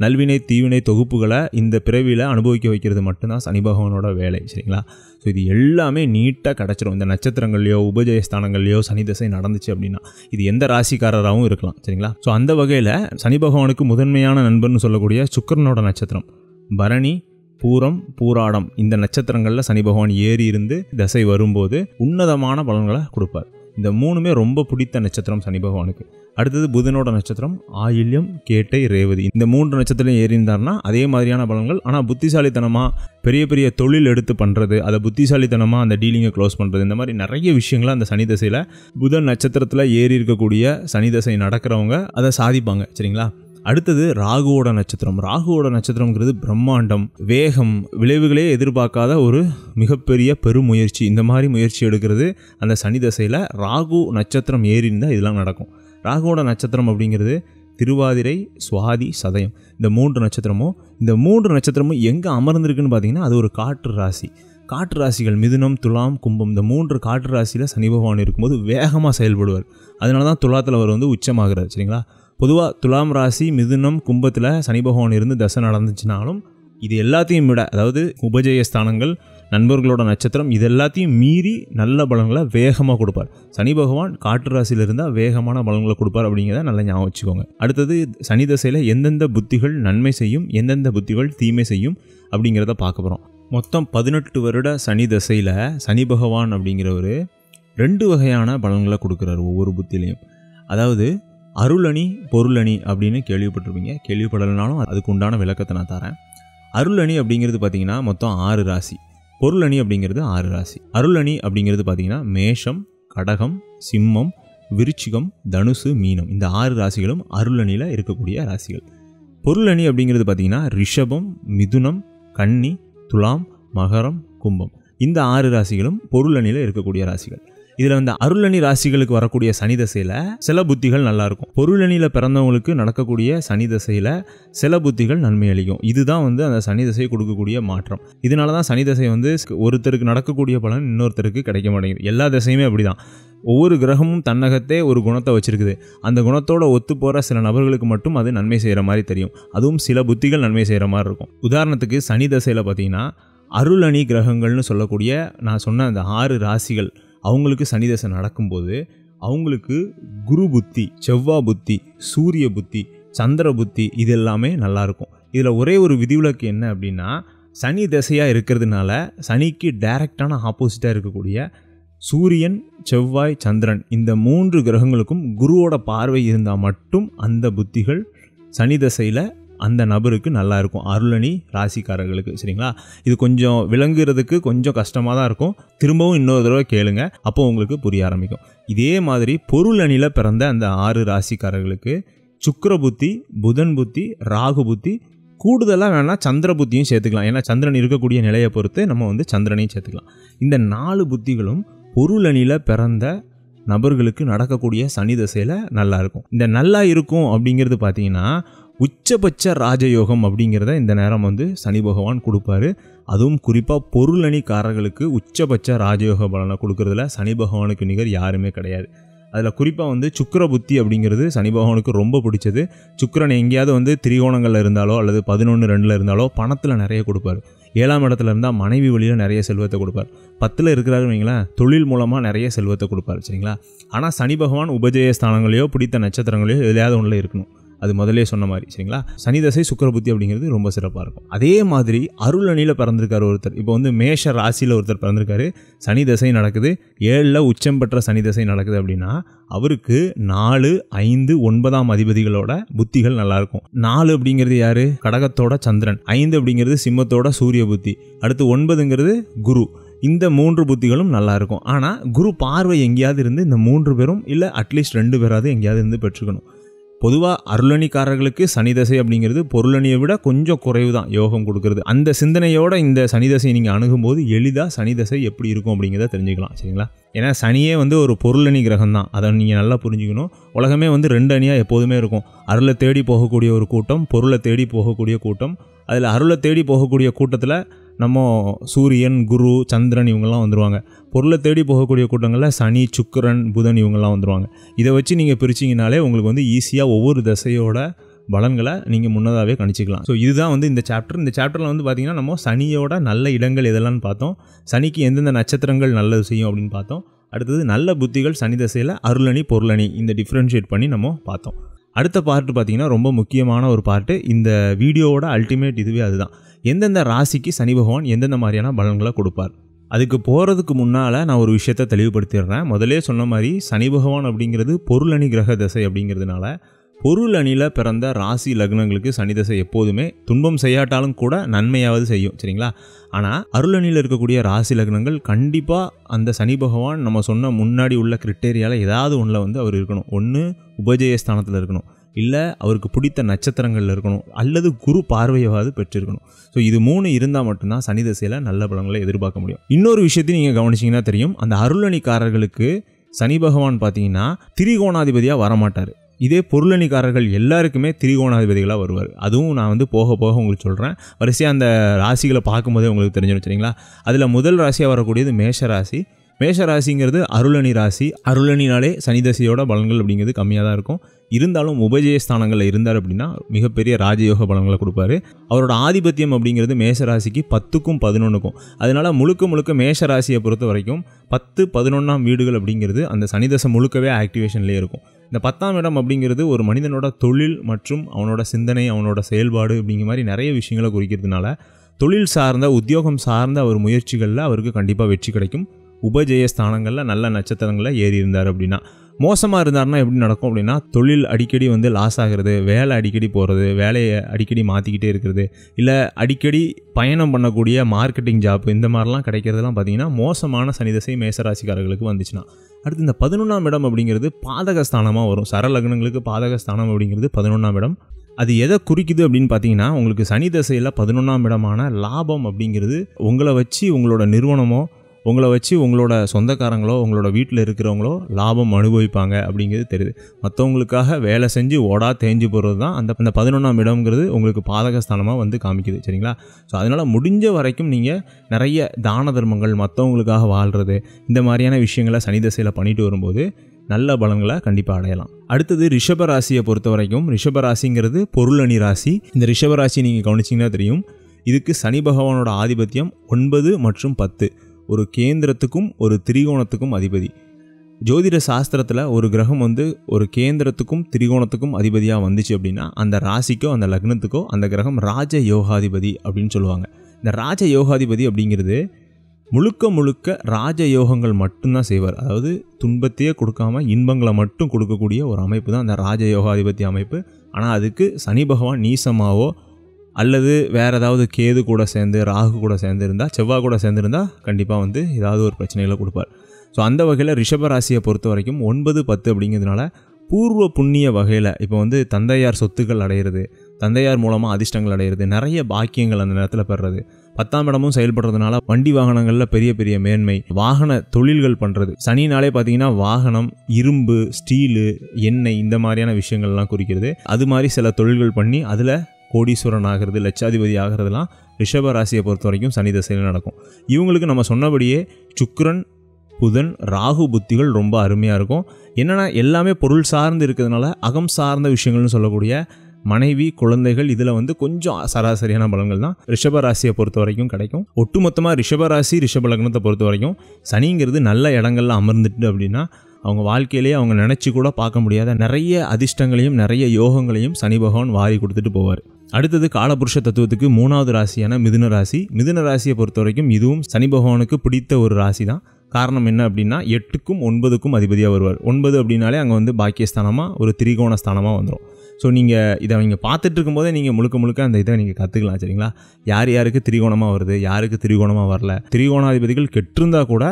நல்வினை தீவினை தொகுப்புகளை இந்த பிறவியில் அனுபவிக்க வைக்கிறது மட்டும்தான் சனி பகவானோட வேலை. சரிங்களா? ஸோ இது எல்லாமே நீட்டாக கிடச்சிரும். இந்த நட்சத்திரங்கள்லையோ உபஜயஸ்தானங்கள்லையோ சனி தசை நடந்துச்சு அப்படின்னா இது எந்த ராசிக்காரராகவும் இருக்கலாம். சரிங்களா? ஸோ அந்த வகையில் சனி பகவானுக்கு முதன்மையான நண்பர்னு சொல்லக்கூடிய சுக்கிரனோட நட்சத்திரம் பரணி, பூரம், பூராடம் இந்த நட்சத்திரங்களில் சனி பகவான் ஏறி இருந்து தசை வரும்போது உன்னதமான பலன்களை கொடுப்பார். இந்த 3மே ரொம்ப பிடித்த நட்சத்திரம் சனி பகவானுக்கு. அடுத்தது புதனோட நட்சத்திரம் ஆயில்யம், கேட்டை, ரேவதி. இந்த 3 நட்சத்திரம் ஏறி இருந்தார்னா அதே மாதிரியான பலன்கள். ஆனால் புத்திசாலித்தனமாக பெரிய பெரிய தொழில் எடுத்து பண்ணுறது, அதை புத்திசாலித்தனமாக அந்த டீலிங்கை க்ளோஸ் பண்ணுறது, இந்த மாதிரி நிறைய விஷயங்களை அந்த சனி தசையில் புதன் நட்சத்திரத்தில் ஏறி இருக்கக்கூடிய சனி தசை நடக்கிறவங்க அதை சாதிப்பாங்க. சரிங்களா? அடுத்தது ராகுவோட நட்சத்திரம். ராகுவோட நட்சத்திரம்ங்கிறது பிரம்மாண்டம், வேகம், விளைவுகளே எதிர்பார்க்காத ஒரு மிகப்பெரிய பெருமுயற்சி. இந்த மாதிரி முயற்சி எடுக்கிறது அந்த சனி தசையில் ராகு நட்சத்திரம் ஏறி இருந்தால் இதெல்லாம் நடக்கும். ராகுவோட நட்சத்திரம் அப்படிங்கிறது திருவாதிரை, சுவாதி, சதயம் இந்த 3 நட்சத்திரமும். இந்த 3 நட்சத்திரமும் எங்கே அமர்ந்திருக்குன்னு பார்த்தீங்கன்னா அது ஒரு காற்று ராசி. காற்று ராசிகள் மிதுனம், துலாம், கும்பம் இந்த 3 காற்று ராசியில் சனி பகவான் இருக்கும்போது வேகமாக செயல்படுவார். அதனால தான் துலாத்தில் அவர் உச்சமாகிறார். சரிங்களா? பொதுவாக துலாம் ராசி, மிதுனம், கும்பத்தில் சனி பகவான் இருந்து தசை நடந்துச்சுனாலும் இது எல்லாத்தையும் விட, அதாவது உபஜயஸ்தானங்கள், நண்பர்களோட நட்சத்திரம், இது எல்லாத்தையும் மீறி நல்ல பலன்களை வேகமாக கொடுப்பார். சனி பகவான் காற்று ராசியில் இருந்தால் வேகமான பலன்களை கொடுப்பார் அப்படிங்கிறத நல்லா ஞாபகம் வச்சுக்கோங்க. அடுத்தது சனி தசையில் எந்தெந்த புத்திகள் நன்மை செய்யும், எந்தெந்த புத்திகள் தீமை செய்யும் அப்படிங்கிறத பார்க்க போகிறோம். மொத்தம் 18 வருட சனி தசையில் சனி பகவான் அப்படிங்கிறவர் 2 வகையான பலன்களை கொடுக்குறாரு ஒவ்வொரு புத்திலையும். அதாவது அருளணி, பொருளணி அப்படின்னு கேள்விப்பட்டிருப்பீங்க. கேள்விப்படலைனாலும் அதுக்கு உண்டான விளக்கத்தை நான் தரேன். அருளணி அப்படிங்கிறது பார்த்தீங்கன்னா மொத்தம் 6 ராசி. பொருளணி அப்படிங்கிறது 6 ராசி. அருளணி அப்படிங்கிறது பார்த்தீங்கன்னா மேஷம், கடகம், சிம்மம், விருச்சிகம், தனுசு, மீனம் இந்த 6 ராசிகளும் அருளணியில் இருக்கக்கூடிய ராசிகள். பொருளணி அப்படிங்கிறது பார்த்தீங்கன்னா ரிஷபம், மிதுனம், கன்னி, துலாம், மகரம், கும்பம் இந்த 6 ராசிகளும் பொருளணியில் இருக்கக்கூடிய ராசிகள். இதில் வந்து அருளணி ராசிகளுக்கு வரக்கூடிய சனி தசையில் சில புத்திகள் நல்லாயிருக்கும். பொருளணியில் பிறந்தவங்களுக்கு நடக்கக்கூடிய சனி தசையில் சில புத்திகள் நன்மை அளிக்கும். இதுதான் அந்த சனி தசையை கொடுக்கக்கூடிய மாற்றம். இதனால தான் சனி தசை ஒருத்தருக்கு நடக்கக்கூடிய பலன் இன்னொருத்தருக்கு கிடைக்க மாட்டேங்குது. எல்லா தசையுமே அப்படி தான். ஒவ்வொரு கிரகமும் தன்னகத்தே ஒரு குணத்தை வச்சுருக்குது. அந்த குணத்தோட ஒத்து போகிற சில நபர்களுக்கு மட்டும் அது நன்மை செய்கிற மாதிரி தெரியும். அதுவும் சில புத்திகள் நன்மை செய்கிற மாதிரி இருக்கும். உதாரணத்துக்கு சனி தசையில் பார்த்தீங்கன்னா அருளணி கிரகங்கள்னு சொல்லக்கூடிய நான் சொன்ன அந்த 6 ராசிகள் அவங்களுக்கு சனி தசை நடக்கும்போது அவங்களுக்கு குரு புத்தி, செவ்வாய் புத்தி, சூரிய புத்தி, சந்திர புத்தி இது எல்லாமே நல்லாயிருக்கும். இதில் ஒரே ஒரு விதிவிலக்கு என்ன அப்படின்னா சனி தசையாக இருக்கிறதுனால சனிக்கு டைரக்டான ஆப்போசிட்டாக இருக்கக்கூடிய சூரியன், செவ்வாய், சந்திரன் இந்த 3 கிரகங்களுக்கும் குருவோட பார்வை இருந்தால் மட்டும் அந்த புத்திகள் சனி தசையில் அந்த நபருக்கு நல்லா இருக்கும். அருளணி ராசிக்காரர்களுக்கு. சரிங்களா? இது கொஞ்சம் விளங்குறதுக்கு கொஞ்சம் கஷ்டமாக தான் இருக்கும். திரும்பவும் இன்னொரு தடவை கேளுங்க, அப்போ உங்களுக்கு புரிய ஆரம்பிக்கும். இதே மாதிரி பொருளணியில் பிறந்த அந்த 6 ராசிக்காரர்களுக்கு சுக்கிர புத்தி, புதன் புத்தி, ராகு புத்தி, கூடுதலாக வேணால் சந்திர புத்தியும் சேர்த்துக்கலாம். ஏன்னா சந்திரன் இருக்கக்கூடிய நிலையை பொறுத்து நம்ம சந்திரனையும் சேர்த்துக்கலாம். இந்த 4 புத்திகளும் பொருளணியில் பிறந்த நபர்களுக்கு நடக்கக்கூடிய சனி தசையில் நல்லா இருக்கும். இந்த நல்லா இருக்கும் அப்படிங்கிறது பார்த்தீங்கன்னா உச்சபட்ச ராஜயோகம் அப்படிங்கிறத இந்த நேரம் சனி பகவான் கொடுப்பாரு. அதுவும் குறிப்பாக பொருளணிக்காரர்களுக்கு உச்சபட்ச ராஜயோக பலனை கொடுக்கறதுல சனி பகவானுக்கு நிகர் யாருமே கிடையாது. அதில் குறிப்பாக சுக்கிர புத்தி அப்படிங்கிறது சனி பகவானுக்கு ரொம்ப பிடிச்சது. சுக்கிரன் எங்கேயாவது திரிகோணங்களில் இருந்தாலோ அல்லது 11-2 இருந்தாலோ பணத்தில் நிறைய கொடுப்பார். 7ஆம் இடத்துல இருந்தால் மனைவி வழியில் நிறைய செல்வத்தை கொடுப்பார். 10ல் இருக்கிறாருன்னு வைங்களேன், தொழில் மூலமாக நிறைய செல்வத்தை கொடுப்பார். சரிங்களா? ஆனால் சனி பகவான் உபஜயஸ்தானங்களையோ பிடித்த நட்சத்திரங்களையோ எதையாவது ஒன்றில் இருக்கணும். அது முதலே சொன்ன மாதிரி. சரிங்களா? சனி தசை சுக்கிர புத்தி அப்படிங்கிறது ரொம்ப சிறப்பாக இருக்கும். அதே மாதிரி அருளணியில் பிறந்திருக்காரு ஒருத்தர். இப்போ மேஷ ராசியில் ஒருத்தர் பிறந்திருக்காரு. சனி தசை நடக்குது, 7ல் உச்சம் பெற்ற சனி தசை நடக்குது அப்படின்னா அவருக்கு 4, 5, 9ஆம் அதிபதிகளோட புத்திகள் நல்லாயிருக்கும். 4 அப்படிங்கிறது யாரு? கடகத்தோட சந்திரன். 5 அப்படிங்கிறது சிம்மத்தோட சூரிய புத்தி. அடுத்து 9ங்கிறது குரு. இந்த 3 புத்திகளும் நல்லா இருக்கும். ஆனால் குரு பார்வை எங்கேயாவது இருந்து இந்த 3 பேரும் இல்லை அட்லீஸ்ட் 2 பேராவது எங்கேயாவது இருந்து பெற்றுக்கணும். பொதுவாக அருளணிக்காரர்களுக்கு சனிதசை அப்படிங்கிறது பொருளணியை விட கொஞ்சம் குறைவு தான் யோகம் கொடுக்கறது. அந்த சிந்தனையோட இந்த சனிதசை நீங்கள் அணுகும்போது எளிதாக சனிதசை எப்படி இருக்கும் அப்படிங்கிறத தெரிஞ்சுக்கலாம். சரிங்களா? ஏன்னா சனியே ஒரு பொருளணி கிரகம் தான். அதை நீங்கள் நல்லா புரிஞ்சுக்கணும். உலகமே 2 அணியாக எப்போதுமே இருக்கும். அருளை தேடி போகக்கூடிய ஒரு கூட்டம், பொருளை தேடி போகக்கூடிய கூட்டம். அதில் அருளை தேடி போகக்கூடிய கூட்டத்தில் நம்ம சூரியன், குரு, சந்திரன் இவங்கெல்லாம் வந்துடுவாங்க. பொருளை தேடி போகக்கூடிய கூட்டங்களில் சனி, சுக்கிரன், புதன் இவங்கெல்லாம் வந்துடுவாங்க. இதை வச்சு நீங்கள் பிரிச்சிங்கனாலே உங்களுக்கு ஈஸியாக ஒவ்வொரு தசையோட பலன்களை நீங்கள் முன்னதாகவே கணிச்சிக்கலாம். ஸோ இதுதான் இந்த சாப்டர். இந்த சாப்டரில் பார்த்தீங்கன்னா நம்ம சனியோட நல்ல இடங்கள் எதெல்லாம்னு பார்த்தோம். சனிக்கு எந்தெந்த நட்சத்திரங்கள் நல்லது செய்யும் அப்படின்னு பார்த்தோம். அடுத்தது நல்ல புத்திகள் சனி தசையில் அருளணி, பொருளணி இந்த டிஃப்ரென்ஷியேட் பண்ணி நம்ம பார்த்தோம். அடுத்த பார்ட்டு பார்த்திங்கன்னா ரொம்ப முக்கியமான ஒரு பார்ட்டு. இந்த வீடியோவோட அல்டிமேட் இதுவே அதுதான். எந்தெந்த ராசிக்கு சனி பகவான் எந்தெந்த மாதிரியான பலன்களை கொடுப்பார். அதுக்கு போகிறதுக்கு முன்னால் நான் ஒரு விஷயத்தை தெளிவுபடுத்திடுறேன். முதலே சொன்ன மாதிரி சனி பகவான் அப்படிங்கிறது பொருளணி கிரக தசை அப்படிங்கிறதுனால பொருள் அணியில் பிறந்த ராசி லக்னங்களுக்கு சனி தசை எப்போதுமே துன்பம் செய்யாட்டாலும் கூட நன்மையாவது செய்யும். சரிங்களா? ஆனால் அருளணியில் இருக்கக்கூடிய ராசி லக்னங்கள் கண்டிப்பாக அந்த சனி பகவான் நம்ம சொன்ன முன்னாடி உள்ள கிரிட்டேரியாவில் ஏதாவது ஒன்றில் அவர் இருக்கணும். ஒன்று உபஜயஸ்தானத்தில் இருக்கணும், இல்லை அவருக்கு பிடித்த நட்சத்திரங்களில் இருக்கணும், அல்லது குரு பார்வையாவது பெற்றிருக்கணும். ஸோ இது 3 இருந்தால் மட்டும்தான் சனி தசையில் நல்ல பலன்களை எதிர்பார்க்க முடியும். இன்னொரு விஷயத்தையும் நீங்கள் கவனிச்சிங்கன்னா தெரியும். அந்த அருளணிக்காரர்களுக்கு சனி பகவான் பார்த்தீங்கன்னா திரிகோணாதிபதியாக வரமாட்டார். இதே பொருளணிக்காரர்கள் எல்லாருக்குமே திரிகோணாதிபதிகளாக வருவார். அதுவும் நான் போக போக உங்களுக்கு சொல்கிறேன். வரிசையாக அந்த ராசிகளை பார்க்கும்போதே உங்களுக்கு தெரிஞ்சிடும். சரிங்களா? அதில் முதல் ராசியாக வரக்கூடியது மேஷ ராசி. மேஷ ராசிங்கிறது அருளணி ராசி. அருளணினாலே சனி தசையோட பலன்கள் அப்படிங்கிறது கம்மியாக தான் இருக்கும். இருந்தாலும் உபஜயஸ்தானங்களில் இருந்தார் அப்படின்னா மிகப்பெரிய ராஜயோக பலன்களை கொடுப்பாரு. அவரோட ஆதிபத்தியம் அப்படிங்கிறது மேஷ ராசிக்கு 10க்கும் 11க்கும். அதனால் முழுக்க மேஷ ராசியை பொறுத்த வரைக்கும் 10, 11ஆம் வீடுகள் அப்படிங்கிறது அந்த சனி தசை முழுக்கவே ஆக்டிவேஷன்லேயே இருக்கும். இந்த 10ஆம் இடம் அப்படிங்கிறது ஒரு மனிதனோட தொழில் மற்றும் அவனோட சிந்தனை, அவனோட செயல்பாடு அப்படிங்கிற மாதிரி நிறைய விஷயங்களை குறிக்கிறதுனால தொழில் சார்ந்த, உத்தியோகம் சார்ந்த ஒரு முயற்சிகளில் அவருக்கு கண்டிப்பாக வெற்றி கிடைக்கும். உபஜயஸ்தானங்களில் நல்ல நட்சத்திரங்களில் ஏறி இருந்தார் அப்படின்னா. மோசமாக இருந்தார்னா எப்படி நடக்கும் அப்படின்னா தொழில் அடிக்கடி லாஸ் ஆகிறது, வேலை அடிக்கடி போகிறது, வேலையை அடிக்கடி மாற்றிக்கிட்டே இருக்கிறது, இல்லை அடிக்கடி பயணம் பண்ணக்கூடிய மார்க்கெட்டிங் ஜாப் இந்த மாதிரிலாம் கிடைக்கிறதுலாம் பார்த்திங்கன்னா மோசமான சனிதசை மேசராசிக்காரர்களுக்கு வந்துச்சுன்னா. அடுத்து இந்த 11ஆம் இடம் அப்படிங்கிறது பாதகஸ்தானமாக வரும். சரலக்னங்களுக்கு பாதகஸ்தானம் அப்படிங்கிறது 11ஆம் இடம். அது எதை குறிக்குது அப்படின்னு பார்த்தீங்கன்னா உங்களுக்கு சனி தசையில் 11ஆம் இடமான லாபம் அப்படிங்கிறது உங்களை வச்சு உங்களோட நிறுவனமோ, உங்களை வச்சு உங்களோட சொந்தக்காரங்களோ, உங்களோட வீட்டில் இருக்கிறவங்களோ லாபம் அனுபவிப்பாங்க அப்படிங்கிறது தெரியுது. மற்றவங்களுக்காக வேலை செஞ்சு ஓடா தேஞ்சு போகிறது தான் அந்த 11ஆம் இடம்ங்கிறது உங்களுக்கு பாதகஸ்தானமாக காமிக்குது. சரிங்களா? ஸோ அதனால் முடிஞ்ச வரைக்கும் நீங்கள் நிறைய தான தர்மங்கள், மற்றவங்களுக்காக வாழ்கிறது, இந்த மாதிரியான விஷயங்களை சனி தசையில் பண்ணிட்டு வரும்போது நல்ல பலன்களை கண்டிப்பாக அடையலாம். அடுத்தது ரிஷபராசியை பொறுத்த வரைக்கும் ரிஷபராசிங்கிறது பொருளணி ராசி. இந்த ரிஷபராசி நீங்கள் கவனிச்சிங்கன்னா தெரியும். இதுக்கு சனி பகவானோட ஆதிபத்தியம் 9 மற்றும் 10. ஒரு கேந்திரத்துக்கும் ஒரு திரிகோணத்துக்கும் அதிபதி. ஜோதிட சாஸ்திரத்தில் ஒரு கிரகம் ஒரு கேந்திரத்துக்கும் திரிகோணத்துக்கும் அதிபதியாக வந்துச்சு அப்படின்னா அந்த ராசிக்கோ அந்த லக்னத்துக்கோ அந்த கிரகம் ராஜ யோகாதிபதி அப்படின்னு சொல்லுவாங்க. இந்த ராஜ யோகாதிபதி அப்படிங்கிறது முழுக்க ராஜயோகங்கள் மட்டும்தான் செய்வார். அதாவது துன்பத்தையே கொடுக்காம இன்பங்களை மட்டும் கொடுக்கக்கூடிய ஒரு அமைப்பு தான் அந்த ராஜயோகாதிபதி அமைப்பு. ஆனால் அதுக்கு சனி பகவான் நீசமாவோ அல்லது வேறு ஏதாவது கேது கூட சேர்ந்து, ராகு கூட சேர்ந்து இருந்தால், செவ்வாய் கூட சேர்ந்துருந்தால் கண்டிப்பாக ஏதாவது ஒரு பிரச்சனைகளை கொடுப்பார். ஸோ அந்த வகையில் ரிஷபராசியை பொறுத்த வரைக்கும் 9, 10 அப்படிங்கிறதுனால பூர்வ புண்ணிய வகையில் இப்போ தந்தையார் சொத்துக்கள் அடையிறது, தந்தையார் மூலமாக அதிர்ஷ்டங்கள் அடையிறது, நிறைய பாக்கியங்கள் அந்த நேரத்தில் பெறுறது, 10ஆம் இடமும் செயல்படுறதுனால வண்டி வாகனங்களில் பெரிய பெரிய மேன்மை, வாகன தொழில்கள் பண்ணுறது. சனினாலே பார்த்தீங்கன்னா வாகனம், இரும்பு, ஸ்டீலு, எண்ணெய் இந்த மாதிரியான விஷயங்கள்லாம் குறிக்கிறது. அது மாதிரி சில தொழில்கள் பண்ணி அதில் கோடீஸ்வரன் ஆகிறது, லட்சாதிபதி ஆகிறதுலாம் ரிஷபராசியை பொறுத்த வரைக்கும் சனி தசையில் நடக்கும். இவங்களுக்கு நம்ம சொன்னபடியே சுக்கிரன், புதன், ராகு புத்திகள் ரொம்ப அருமையாக இருக்கும். என்னென்னா எல்லாமே பொருள் சார்ந்து இருக்கிறதுனால அகம் சார்ந்த விஷயங்கள்னு சொல்லக்கூடிய மனைவி, குழந்தைகள் இதில் கொஞ்சம் சராசரியான பலன்கள் தான் ரிஷபராசியை பொறுத்த வரைக்கும் கிடைக்கும். ஒட்டுமொத்தமாக ரிஷபராசி, ரிஷப லக்னத்தை பொறுத்த வரைக்கும் சனிங்கிறது நல்ல இடங்கள்ல அமர்ந்துட்டு அப்படின்னா அவங்க வாழ்க்கையிலேயே அவங்க நினச்சி கூட பார்க்க முடியாத நிறைய அதிர்ஷ்டங்களையும் நிறைய யோகங்களையும் சனி பகவான் வாரி கொடுத்துட்டு போவார். அடுத்தது காலபுருஷ தத்துவத்துக்கு 3வது ராசியான மிதுன ராசி. மிதுன ராசியை பொறுத்த வரைக்கும் இதுவும் சனி பகவானுக்கு பிடித்த ஒரு ராசி தான். காரணம் என்ன அப்படின்னா 8க்கும் 9க்கும் அதிபதியாக வருவார். 9 அப்படின்னாலே அங்கே பாக்கியஸ்தானமாக ஒரு திரிகோண ஸ்தானமாக வந்துடும். ஸோ நீங்கள் இதை நீங்கள் பார்த்துட்டு இருக்கும்போதே நீங்கள் முழுக்க அந்த இதை நீங்கள் கற்றுக்கலாம். சரிங்களா? யார் யாருக்கு திரிகோணமாக வருது, யாருக்கு திரிகோணமாக வரல, திரிகோணாதிபதிகள் கெட்டிருந்தா கூட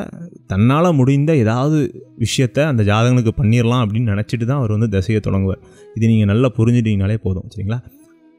தன்னால் முடிந்த ஏதாவது விஷயத்தை அந்த ஜாதகனுக்கு பண்ணிடலாம் அப்படின்னு நினச்சிட்டு தான் அவர் வந்து தசையை தொடங்குவார். இது நீங்கள் நல்லா புரிஞ்சுட்டிங்கனாலே போதும். சரிங்களா?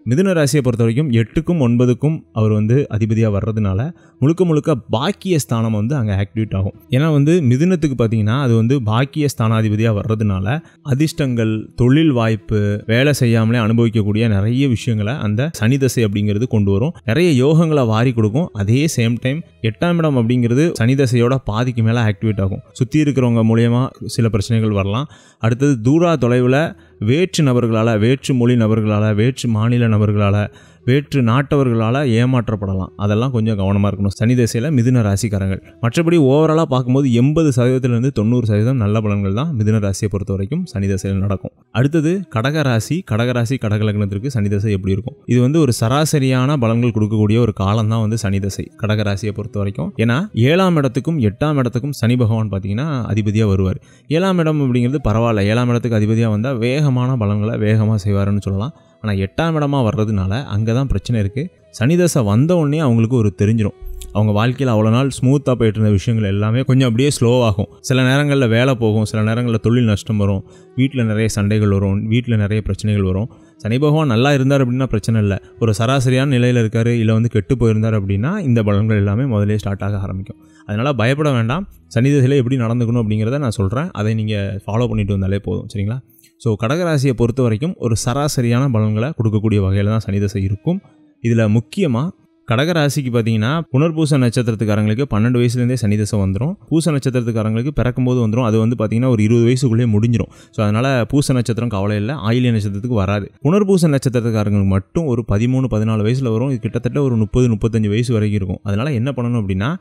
மிதுன ராசியை பொறுத்த வரைக்கும் 8க்கும் 9க்கும் அவர் வந்து அதிபதியாக வர்றதுனால முழுக்க பாக்கிய ஸ்தானம் வந்து அங்கே ஆக்டிவேட் ஆகும். ஏன்னா வந்து மிதுனத்துக்கு பார்த்தீங்கன்னா அது வந்து பாக்கிய ஸ்தானாதிபதியாக வர்றதுனால அதிர்ஷ்டங்கள், தொழில் வாய்ப்பு, வேலை செய்யாமலே அனுபவிக்கக்கூடிய நிறைய விஷயங்களை அந்த சனி தசை அப்படிங்கிறது கொண்டு வரும். நிறைய யோகங்களை வாரி கொடுக்கும். அதே சேம் டைம் 8ஆம் இடம் அப்படிங்கிறது சனி தசையோட பாதிக்கு மேலே ஆக்டிவேட் ஆகும். சுற்றி இருக்கிறவங்க மூலயமா சில பிரச்சனைகள் வரலாம். அடுத்தது தூரா தொலைவில் வேற்று நபர்களால், வேற்று மொழி நபர்களால், வேற்று மாநில நபர்களால், வேற்று நாட்டவர்களால் ஏமாற்றப்படலாம். அதெல்லாம் கொஞ்சம் கவனமாக இருக்கணும் சனி தசையில் மிதுன ராசிக்காரங்கள். மற்றபடி ஓவராலாக பார்க்கும்போது 80%லேருந்து 90% நல்ல பலன்கள் தான் மிதுன ராசியை பொறுத்த வரைக்கும் சனி தசையில் நடக்கும். அடுத்தது கடகராசி. கடக லக்னத்திற்கு சனி தசை எப்படி இருக்கும்? இது வந்து ஒரு சராசரியான பலன்கள் கொடுக்கக்கூடிய ஒரு காலம் தான் வந்து சனி தசை கடகராசியை பொறுத்த வரைக்கும். ஏன்னா 7ஆம் இடத்துக்கும் 8ஆம் இடத்துக்கும் சனி பகவான் பார்த்தீங்கன்னா அதிபதியாக வருவார். 7ஆம் இடம் அப்படிங்கிறது பரவாயில்ல, 7ஆம் இடத்துக்கு அதிபதியாக வந்தால் வேகமான பலன்களை வேகமாக செய்வாருன்னு சொல்லலாம். ஆனால் 8ஆம் இடமாக வர்றதுனால அங்கே தான் பிரச்சனை இருக்குது. சனி தசை வந்த உடனே அவங்களுக்கு ஒரு தெரிஞ்சிடும். அவங்க வாழ்க்கையில் அவ்வளோ நாள் ஸ்மூத்தாக போயிட்டு இருந்த விஷயங்கள் எல்லாமே கொஞ்சம் அப்படியே ஸ்லோவாகும். சில நேரங்களில் வேலை போகும், சில நேரங்களில் தொழில் நஷ்டம் வரும், வீட்டில் நிறைய சண்டைகள் வரும், வீட்டில் நிறைய பிரச்சனைகள் வரும். சனி பகவான் நல்லா இருந்தார் அப்படின்னா பிரச்சனை இல்லை. ஒரு சராசரியான நிலையில் இருக்கார், இல்லை வந்து கெட்டு போயிருந்தார் அப்படின்னா இந்த பலன்கள் எல்லாமே முதலே ஸ்டார்ட் ஆக ஆரம்பிக்கும். அதனால் பயப்பட வேண்டாம். சனி தசையில் எப்படி நடந்துக்கணும் அப்படிங்கிறத நான் சொல்கிறேன். அதை நீங்கள் ஃபாலோ பண்ணிட்டு வந்தாலே போதும். சரிங்களா? ஸோ கடகராசியை பொறுத்த வரைக்கும் ஒரு சராசரியான பலன்களை கொடுக்கக்கூடிய வகையில் தான் சனி தசை இருக்கும். இதில் முக்கியமாக கடகராசிக்கு பார்த்தீங்கன்னா புனர்பூச நட்சத்திரத்துக்காரங்களுக்கு 12 வயசுலேருந்தே சனி தசை வந்துடும். பூச நட்சத்திரத்துக்காரங்களுக்கு பிறக்கும்போது வந்துடும். அது வந்து பார்த்தீங்கன்னா ஒரு 20 வயசுக்குள்ளேயே முடிஞ்சிடும். ஸோ அதனால் பூச நட்சத்திரம் கவலை இல்லை, ஆயிலிய நட்சத்திரத்துக்கு வராது. புனர்பூச நட்சத்திரத்துக்காரங்களுக்கு மட்டும் ஒரு 13-14 வயசில் வரும். இது கிட்டத்தட்ட ஒரு 30-35 வயசு வரைக்கும் இருக்கும். அதனால் என்ன பண்ணணும் அப்படின்னா,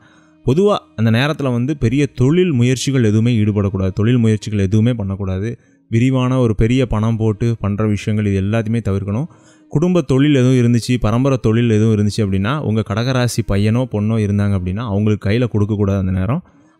பொதுவாக அந்த நேரத்தில் வந்து பெரிய தொழில் முயற்சிகள் எதுவுமே ஈடுபடக்கூடாது, தொழில் முயற்சிகள் எதுவுமே பண்ணக்கூடாது. விரிவான ஒரு பெரிய பணம் போட்டு பண்ணுற விஷயங்கள் இது எல்லாத்தையுமே தவிர்க்கணும். குடும்ப தொழில் எதுவும் இருந்துச்சு, பரம்பரை தொழில் எதுவும் இருந்துச்சு அப்படின்னா, உங்கள் கடகராசி பையனோ பொண்ணோ இருந்தாங்க அப்படின்னா அவங்களுக்கு கையில் கொடுக்கக்கூடாது.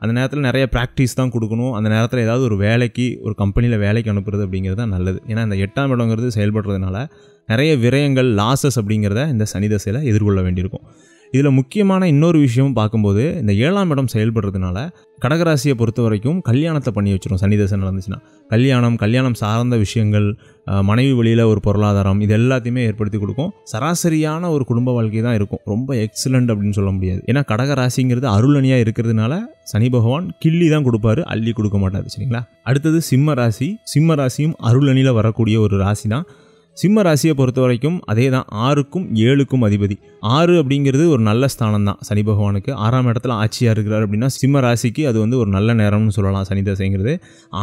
அந்த நேரத்தில் நிறைய ப்ராக்டிஸ் தான் கொடுக்கணும். அந்த நேரத்தில் ஏதாவது ஒரு வேலைக்கு, ஒரு கம்பெனியில் வேலைக்கு அனுப்புறது அப்படிங்கிறது தான் நல்லது. ஏன்னா இந்த 8ஆம் இடங்கிறது செயல்படுறதுனால நிறைய விரயங்கள், லாசஸ் அப்படிங்கிறத இந்த சனி தசையில் எதிர்கொள்ள வேண்டியிருக்கும். இதில் முக்கியமான இன்னொரு விஷயமும் பார்க்கும்போது, இந்த 7ஆம் இடம் செயல்படுறதுனால கடகராசியை பொறுத்த வரைக்கும் கல்யாணத்தை பண்ணி வச்சிடும். சனி தசை நடந்துச்சுன்னா கல்யாணம் சார்ந்த விஷயங்கள், மனைவி வழியில் ஒரு பொருளாதாரம், இது எல்லாத்தையுமே ஏற்படுத்தி கொடுக்கும். சராசரியான ஒரு குடும்ப வாழ்க்கை தான் இருக்கும். ரொம்ப எக்ஸலண்ட் அப்படின்னு சொல்ல முடியாது. ஏன்னா கடகராசிங்கிறது அருளணியாக இருக்கிறதுனால சனி பகவான் கிள்ளி தான் கொடுப்பாரு, அள்ளி கொடுக்க மாட்டார். சரிங்களா? அடுத்தது சிம்ம ராசி. சிம்ம ராசியும் அருளணியில் வரக்கூடிய ஒரு ராசி தான். சிம்ம ராசியை பொறுத்த வரைக்கும் அதே தான், 6க்கும் 7க்கும் அதிபதி. 6 அப்படிங்கிறது ஒரு நல்ல ஸ்தானம் தான் சனி பகவானுக்கு. 6ஆம் இடத்துல ஆட்சியாக இருக்கிறார் அப்படின்னா சிம்ம ராசிக்கு அது வந்து ஒரு நல்ல நேரம்னு சொல்லலாம் சனி தசைங்கிறது.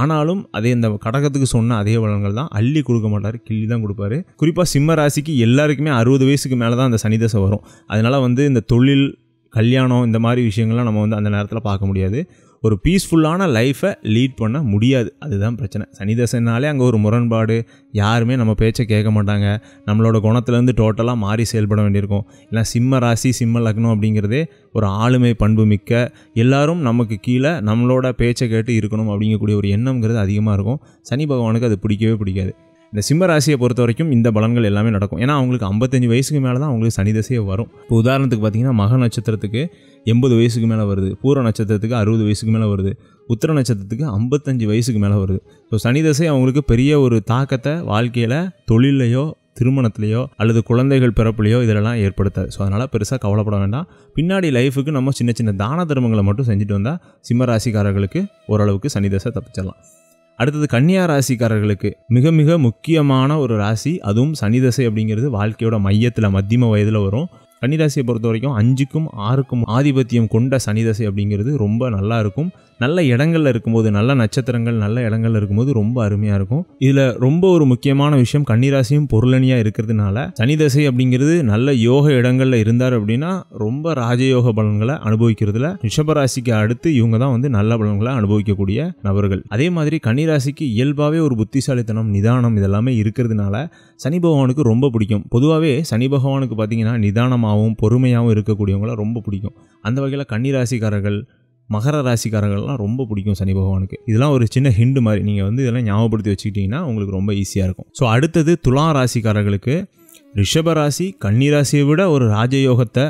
ஆனாலும் அதே இந்த கடகத்துக்கு சொன்ன அதே பலன்கள் தான், அள்ளி கொடுக்க மாட்டார், கிள்ளி தான் கொடுப்பாரு. குறிப்பாக சிம்ம ராசிக்கு எல்லாருக்குமே 60 வயசுக்கு மேலே தான் அந்த சனி தசை வரும். அதனால் வந்து இந்த தொழில், கல்யாணம், இந்த மாதிரி விஷயங்கள்லாம் நம்ம வந்து அந்த நேரத்தில் பார்க்க முடியாது. ஒரு பீஸ்ஃபுல்லான லைஃப்பை லீட் பண்ண முடியாது. அதுதான் பிரச்சனை. சனி தசைனாலே அங்கே ஒரு முரண்பாடு, யாருமே நம்ம பேச்சை கேட்க மாட்டாங்க, நம்மளோட குணத்துலேருந்து டோட்டலாக மாறி செயல்பட வேண்டியிருக்கும். இல்லை சிம்ம ராசி, சிம்ம லக்னம் அப்படிங்கிறதே ஒரு ஆளுமை பண்பு மிக்க, எல்லாரும் நமக்கு கீழே நம்மளோட பேச்சை கேட்டு இருக்கணும் அப்படிங்கக்கூடிய ஒரு எண்ணம்ங்கிறது அதிகமாக இருக்கும். சனி பகவானுக்கு அது பிடிக்கவே பிடிக்காது. இந்த சிம்ம ராசியை பொறுத்த வரைக்கும் இந்த பலன்கள் எல்லாமே நடக்கும். ஏன்னா அவங்களுக்கு 55 வயசுக்கு மேலே தான் அவங்களுக்கு சனி தசையே வரும். இப்போ உதாரணத்துக்கு பார்த்தீங்கன்னா மக நட்சத்திரத்துக்கு 80 வயசுக்கு மேலே வருது, பூர நட்சத்திரத்துக்கு 60 வயசுக்கு மேலே வருது, உத்திர நட்சத்திரத்துக்கு 55 வயசுக்கு மேலே வருது. ஸோ சனி தசை அவங்களுக்கு பெரிய ஒரு தாக்கத்தை வாழ்க்கையில், தொழிலையோ, திருமணத்திலையோ அல்லது குழந்தைகள் பிறப்புலையோ இதெல்லாம் ஏற்படுத்தாது. ஸோ அதனால் பெருசாக கவலைப்பட வேண்டாம். பின்னாடி லைஃபுக்கு நம்ம சின்ன சின்ன தான தர்மங்களை மட்டும் செஞ்சுட்டு வந்தால் சிம்ம ராசிக்காரர்களுக்கு ஓரளவுக்கு சனி தசை தப்பிச்சிடலாம். அடுத்தது கன்னியா ராசிக்காரர்களுக்கு மிக மிக முக்கியமான ஒரு ராசி. அதுவும் சனி தசை அப்படிங்கிறது வாழ்க்கையோட மையத்தில், மத்தியம வயதில் வரும். கன்னிராசியை பொறுத்த வரைக்கும் 5க்கும் 6க்கும் ஆதிபத்தியம் கொண்ட சனி தசை அப்படிங்கிறது ரொம்ப நல்லா இருக்கும். நல்ல இடங்கள்ல இருக்கும்போது, நல்ல நட்சத்திரங்கள் நல்ல இடங்கள்ல இருக்கும்போது ரொம்ப அருமையாக இருக்கும். இதில் ரொம்ப ஒரு முக்கியமான விஷயம், கன்னிராசியும் பொருளணியாக இருக்கிறதுனால சனி தசை அப்படிங்கிறது நல்ல யோக இடங்களில் இருந்தார் அப்படின்னா ரொம்ப ராஜயோக பலன்களை அனுபவிக்கிறதுல ரிஷபராசிக்கு அடுத்து இவங்க தான் வந்து நல்ல பலன்களை அனுபவிக்கக்கூடிய நபர்கள். அதே மாதிரி கன்னிராசிக்கு இயல்பாகவே ஒரு புத்திசாலித்தனம், நிதானம் இதெல்லாமே இருக்கிறதுனால சனி பகவானுக்கு ரொம்ப பிடிக்கும். பொதுவாகவே சனி பகவானுக்கு பார்த்தீங்கன்னா நிதானமாகவும் பொறுமையாகவும் இருக்கக்கூடியவங்கள ரொம்ப பிடிக்கும். அந்த வகையில் கன்னிராசிக்காரர்கள் மகர ராசிக்காரர்கள்லாம் ரொம்ப பிடிக்கும் சனி பகவானுக்கு. இதெல்லாம் ஒரு சின்ன ஹிண்ட் மாதிரி, நீங்கள் வந்து இதெல்லாம் ஞாபகப்படுத்தி வச்சுக்கிட்டிங்கன்னா உங்களுக்கு ரொம்ப ஈஸியாக இருக்கும். ஸோ அடுத்தது துலா ராசிக்காரர்களுக்கு ரிஷப ராசி கன்னி ராசியை விட ஒரு ராஜயோகத்தை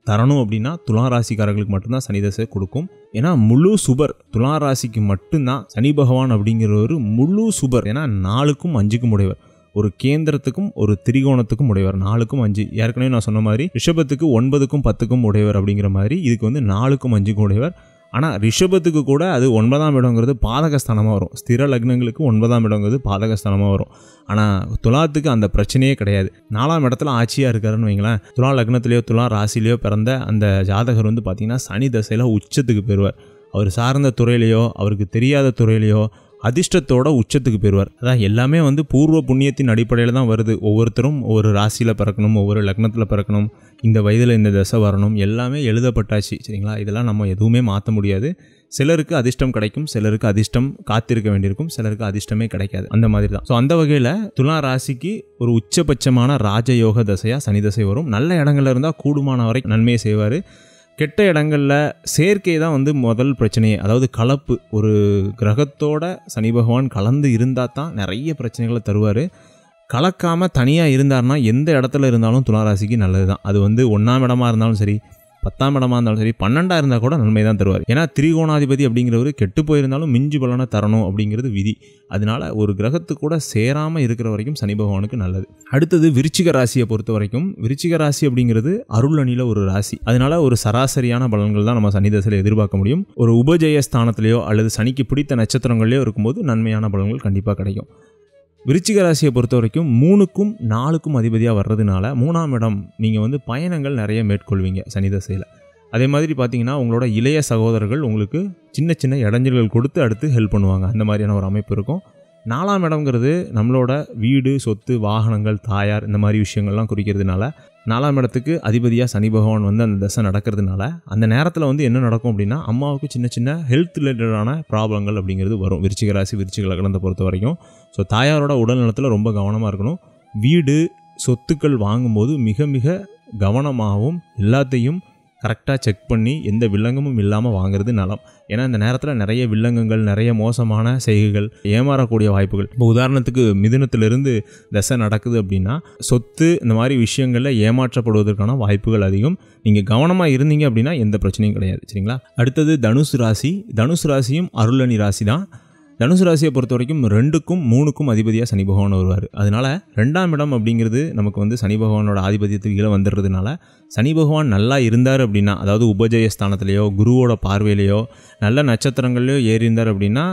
தரணும் அப்படின்னா துலா ராசிக்காரர்களுக்கு மட்டும்தான் சனி தசை கொடுக்கும். ஏன்னா முழு சுபர் துலா ராசிக்கு மட்டும்தான் சனி பகவான் அப்படிங்கிற ஒரு முழு சுபர். ஏன்னா 4க்கும் 5க்கும் உடையவர், ஒரு கேந்திரத்துக்கும் ஒரு திரிகோணத்துக்கும் உடையவர். 4க்கும் 5, ஏற்கனவே நான் சொன்ன மாதிரி ரிஷபத்துக்கு 9க்கும் 10க்கும் உடையவர் அப்படிங்கிற மாதிரி இதுக்கு வந்து 4க்கும் 5க்கும் உடையவர். ஆனால் ரிஷபத்துக்கு கூட அது 9ஆம் இடங்கிறது பாதகஸ்தானமாக வரும். ஸ்திர லக்னங்களுக்கு 9ஆம் இடங்கிறது பாதகஸ்தானமாக வரும். ஆனால் துலாத்துக்கு அந்த பிரச்சனையே கிடையாது. 4ஆம் இடத்துல ஆட்சியாக இருக்காருன்னு வைங்களேன். துலா லக்னத்திலேயோ துலா ராசிலேயோ பிறந்த அந்த ஜாதகர் வந்து பார்த்திங்கன்னா சனி தசையில் உச்சத்துக்கு பெறுவார். அவர் சார்ந்த துறையிலையோ அவருக்கு தெரியாத துறையிலையோ அதிர்ஷ்டத்தோட உச்சத்துக்கு பெறுவார். அதான் எல்லாமே வந்து பூர்வ புண்ணியத்தின் அடிப்படையில் தான் வருது. ஒவ்வொருத்தரும் ஒவ்வொரு ராசியில் பிறக்கணும், ஒவ்வொரு லக்னத்தில் பிறக்கணும், இந்த வயதில் இந்த தசை வரணும், எல்லாமே எழுதப்பட்டாச்சு. சரிங்களா? இதெல்லாம் நம்ம எதுவுமே மாற்ற முடியாது. சிலருக்கு அதிர்ஷ்டம் கிடைக்கும், சிலருக்கு அதிர்ஷ்டம் காத்திருக்க வேண்டியிருக்கும், சிலருக்கு அதிர்ஷ்டமே கிடைக்காது. அந்த மாதிரி தான். ஸோ அந்த வகையில் துலா ராசிக்கு ஒரு உச்சபட்சமான ராஜயோக தசையாக சனி தசை வரும். நல்ல இடங்கள்ல இருந்தால் கூடுமான வரை நன்மையை செய்வார். கெட்ட இடங்களில் சேர்க்கை தான் வந்து முதல் பிரச்சனையே. அதாவது கலப்பு, ஒரு கிரகத்தோட சனி பகவான் கலந்து இருந்தால் தான் நிறைய பிரச்சனைகளை தருவார். கலக்காமல் தனியாக இருந்தார்னா எந்த இடத்துல இருந்தாலும் துளாராசிக்கு நல்லது தான். அது வந்து 1ஆம் இடமா இருந்தாலும் சரி, 10ஆம் இடமா இருந்தாலும் சரி, 12ஆக இருந்தால் கூட நன்மை தான் தருவார். ஏன்னா திரிகோணாதிபதி அப்படிங்கிறவர் கெட்டு போயிருந்தாலும் மிஞ்சி பலனை தரணும் அப்படிங்கிறது விதி. அதனால ஒரு கிரகத்து கூட சேராமல் இருக்கிற வரைக்கும் சனி பகவானுக்கு நல்லது. அடுத்தது விருச்சிக ராசியை பொறுத்த வரைக்கும், விருச்சிக ராசி அப்படிங்கிறது அருள் அணியில் ஒரு ராசி. அதனால ஒரு சராசரியான பலன்கள் தான் நம்ம சனி தசையில் எதிர்பார்க்க முடியும். ஒரு உபஜய ஸ்தானத்திலேயோ அல்லது சனிக்கு பிடித்த நட்சத்திரங்களையோ இருக்கும்போது நன்மையான பலன்கள் கண்டிப்பாக கிடைக்கும். விருச்சிக ராசியை பொறுத்த வரைக்கும் 3க்கும் 4க்கும் அதிபதியாக வர்றதுனால 3ஆம் இடம் நீங்கள் வந்து பயணங்கள் நிறைய மேற்கொள்வீங்க சனி தசையில். அதே மாதிரி பார்த்தீங்கன்னா உங்களோட இளைய சகோதரர்கள் உங்களுக்கு சின்ன சின்ன இடைஞ்சல்கள் கொடுத்து அடுத்து ஹெல்ப் பண்ணுவாங்க. அந்த மாதிரியான ஒரு அமைப்பு இருக்கும். 4ஆம் இடம்ங்கிறது நம்மளோட வீடு, சொத்து, வாகனங்கள், தாயார், இந்த மாதிரி விஷயங்கள்லாம் குறிக்கிறதுனால 4ஆம் இடத்துக்கு அதிபதியாக சனி பகவான் வந்து அந்த தசை நடக்கிறதுனால அந்த நேரத்தில் வந்து என்ன நடக்கும் அப்படின்னா அம்மாவுக்கு சின்ன சின்ன ஹெல்த் ரிலேட்டடான ப்ராப்ளங்கள் அப்படிங்கிறது வரும். விருச்சிக ராசி விருச்சிக லக்னத்தை பொறுத்த வரைக்கும். ஸோ தாயாரோட உடல் நலத்தில் ரொம்ப கவனமாக இருக்கணும். வீடு, சொத்துக்கள் வாங்கும்போது மிக மிக கவனமாகவும் எல்லாத்தையும் கரெக்டாக செக் பண்ணி எந்த வில்லங்கமும் இல்லாமல் வாங்குறது நலம். ஏன்னா இந்த நேரத்தில் நிறைய வில்லங்கங்கள், நிறைய மோசமான செய்கைகள், ஏமாறக்கூடிய வாய்ப்புகள். இப்போ உதாரணத்துக்கு மிதுனத்திலிருந்து தசை நடக்குது அப்படின்னா சொத்து இந்த மாதிரி விஷயங்களில் ஏமாற்றப்படுவதற்கான வாய்ப்புகள் அதிகம். நீங்கள் கவனமாக இருந்தீங்க அப்படின்னா எந்த பிரச்சனையும் கிடையாது. சரிங்களா? அடுத்தது தனுசு ராசி. தனுசு ராசியும் அருளணி ராசி தான். தனுசு ராசியை பொறுத்த வரைக்கும் 2க்கும் 3க்கும் அதிபதியாக சனி பகவான் வருவார். அதனால் 2ஆம் இடம் அப்படிங்கிறது நமக்கு வந்து சனி பகவானோட ஆதிபத்தியத்துக்கு கீழே வந்துடுறதுனால சனி பகவான் நல்லா இருந்தார் அப்படின்னா, அதாவது உபஜய ஸ்தானத்திலேயோ குருவோட பார்வையிலையோ நல்ல நட்சத்திரங்கள்லையோ ஏறிந்தார் அப்படின்னா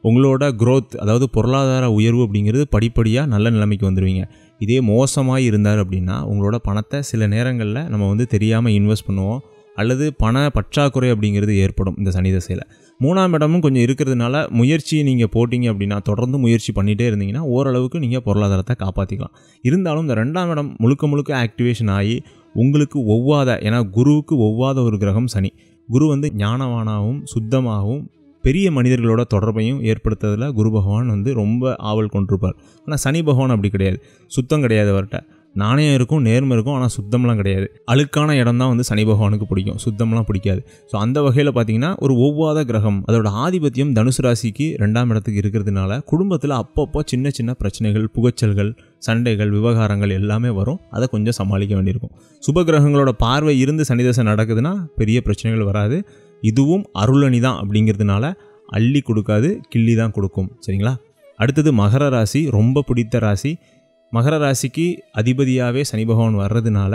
உங்களோட growth, அதாவது பொருளாதார உயர்வு அப்படிங்கிறது படிப்படியாக நல்ல நிலைமைக்கு வந்துடுவீங்க. இதே மோசமாக இருந்தார் அப்படின்னா உங்களோட பணத்தை சில நேரங்களில் நம்ம வந்து தெரியாமல் இன்வெஸ்ட் பண்ணுவோம், அல்லது பண பற்றாக்குறை அப்படிங்கிறது ஏற்படும் இந்த சனி தசையில். 3ஆம் இடமும் கொஞ்சம் இருக்கிறதுனால முயற்சியை நீங்கள் போட்டிங்க அப்படின்னா, தொடர்ந்து முயற்சி பண்ணிகிட்டே இருந்தீங்கன்னா ஓரளவுக்கு நீங்கள் பொருளாதாரத்தை காப்பாற்றிக்கலாம். இருந்தாலும் இந்த 2ஆம் இடம் முழுக்க முழுக்க ஆக்டிவேஷன் ஆகி உங்களுக்கு ஒவ்வாத, ஏன்னா குருவுக்கு ஒவ்வாத ஒரு கிரகம் சனி. குரு வந்து ஞானவானாகவும் சுத்தமாகவும் பெரிய மனிதர்களோட தொடர்பையும் ஏற்படுத்துறதுல குரு பகவான் வந்து ரொம்ப ஆவல் கொண்டிருப்பார். ஆனால் சனி பகவான் அப்படி கிடையாது. சுத்தம் கிடையாது அவர்கிட்ட. நாணயம் இருக்கும், நேர்மை இருக்கும், ஆனால் சுத்தம்லாம் கிடையாது. அழுக்கான இடம் தான் வந்து சனி பகவானுக்கு பிடிக்கும், சுத்தம்லாம் பிடிக்காது. ஸோ அந்த வகையில் பார்த்தீங்கன்னா ஒரு ஒவ்வாத கிரகம், அதோட ஆதிபத்தியம் தனுசு ராசிக்கு 2ஆம் இடத்துக்கு இருக்கிறதுனால குடும்பத்தில் அப்பப்போ சின்ன சின்ன பிரச்சனைகள், புகைச்சல்கள், சண்டைகள், விவகாரங்கள் எல்லாமே வரும். அதை கொஞ்சம் சமாளிக்க வேண்டியிருக்கும். சுப கிரகங்களோட பார்வை இருந்து சனி தசை நடக்குதுன்னா பெரிய பிரச்சனைகள் வராது. இதுவும் அருளணி தான் அப்படிங்கிறதுனால அள்ளி கொடுக்காது, கிள்ளி தான் கொடுக்கும். சரிங்களா? அடுத்தது மகர ராசி. ரொம்ப பிடித்த ராசி. மகர ராசிக்கு அதிபதியாகவே சனி பகவான் வர்றதுனால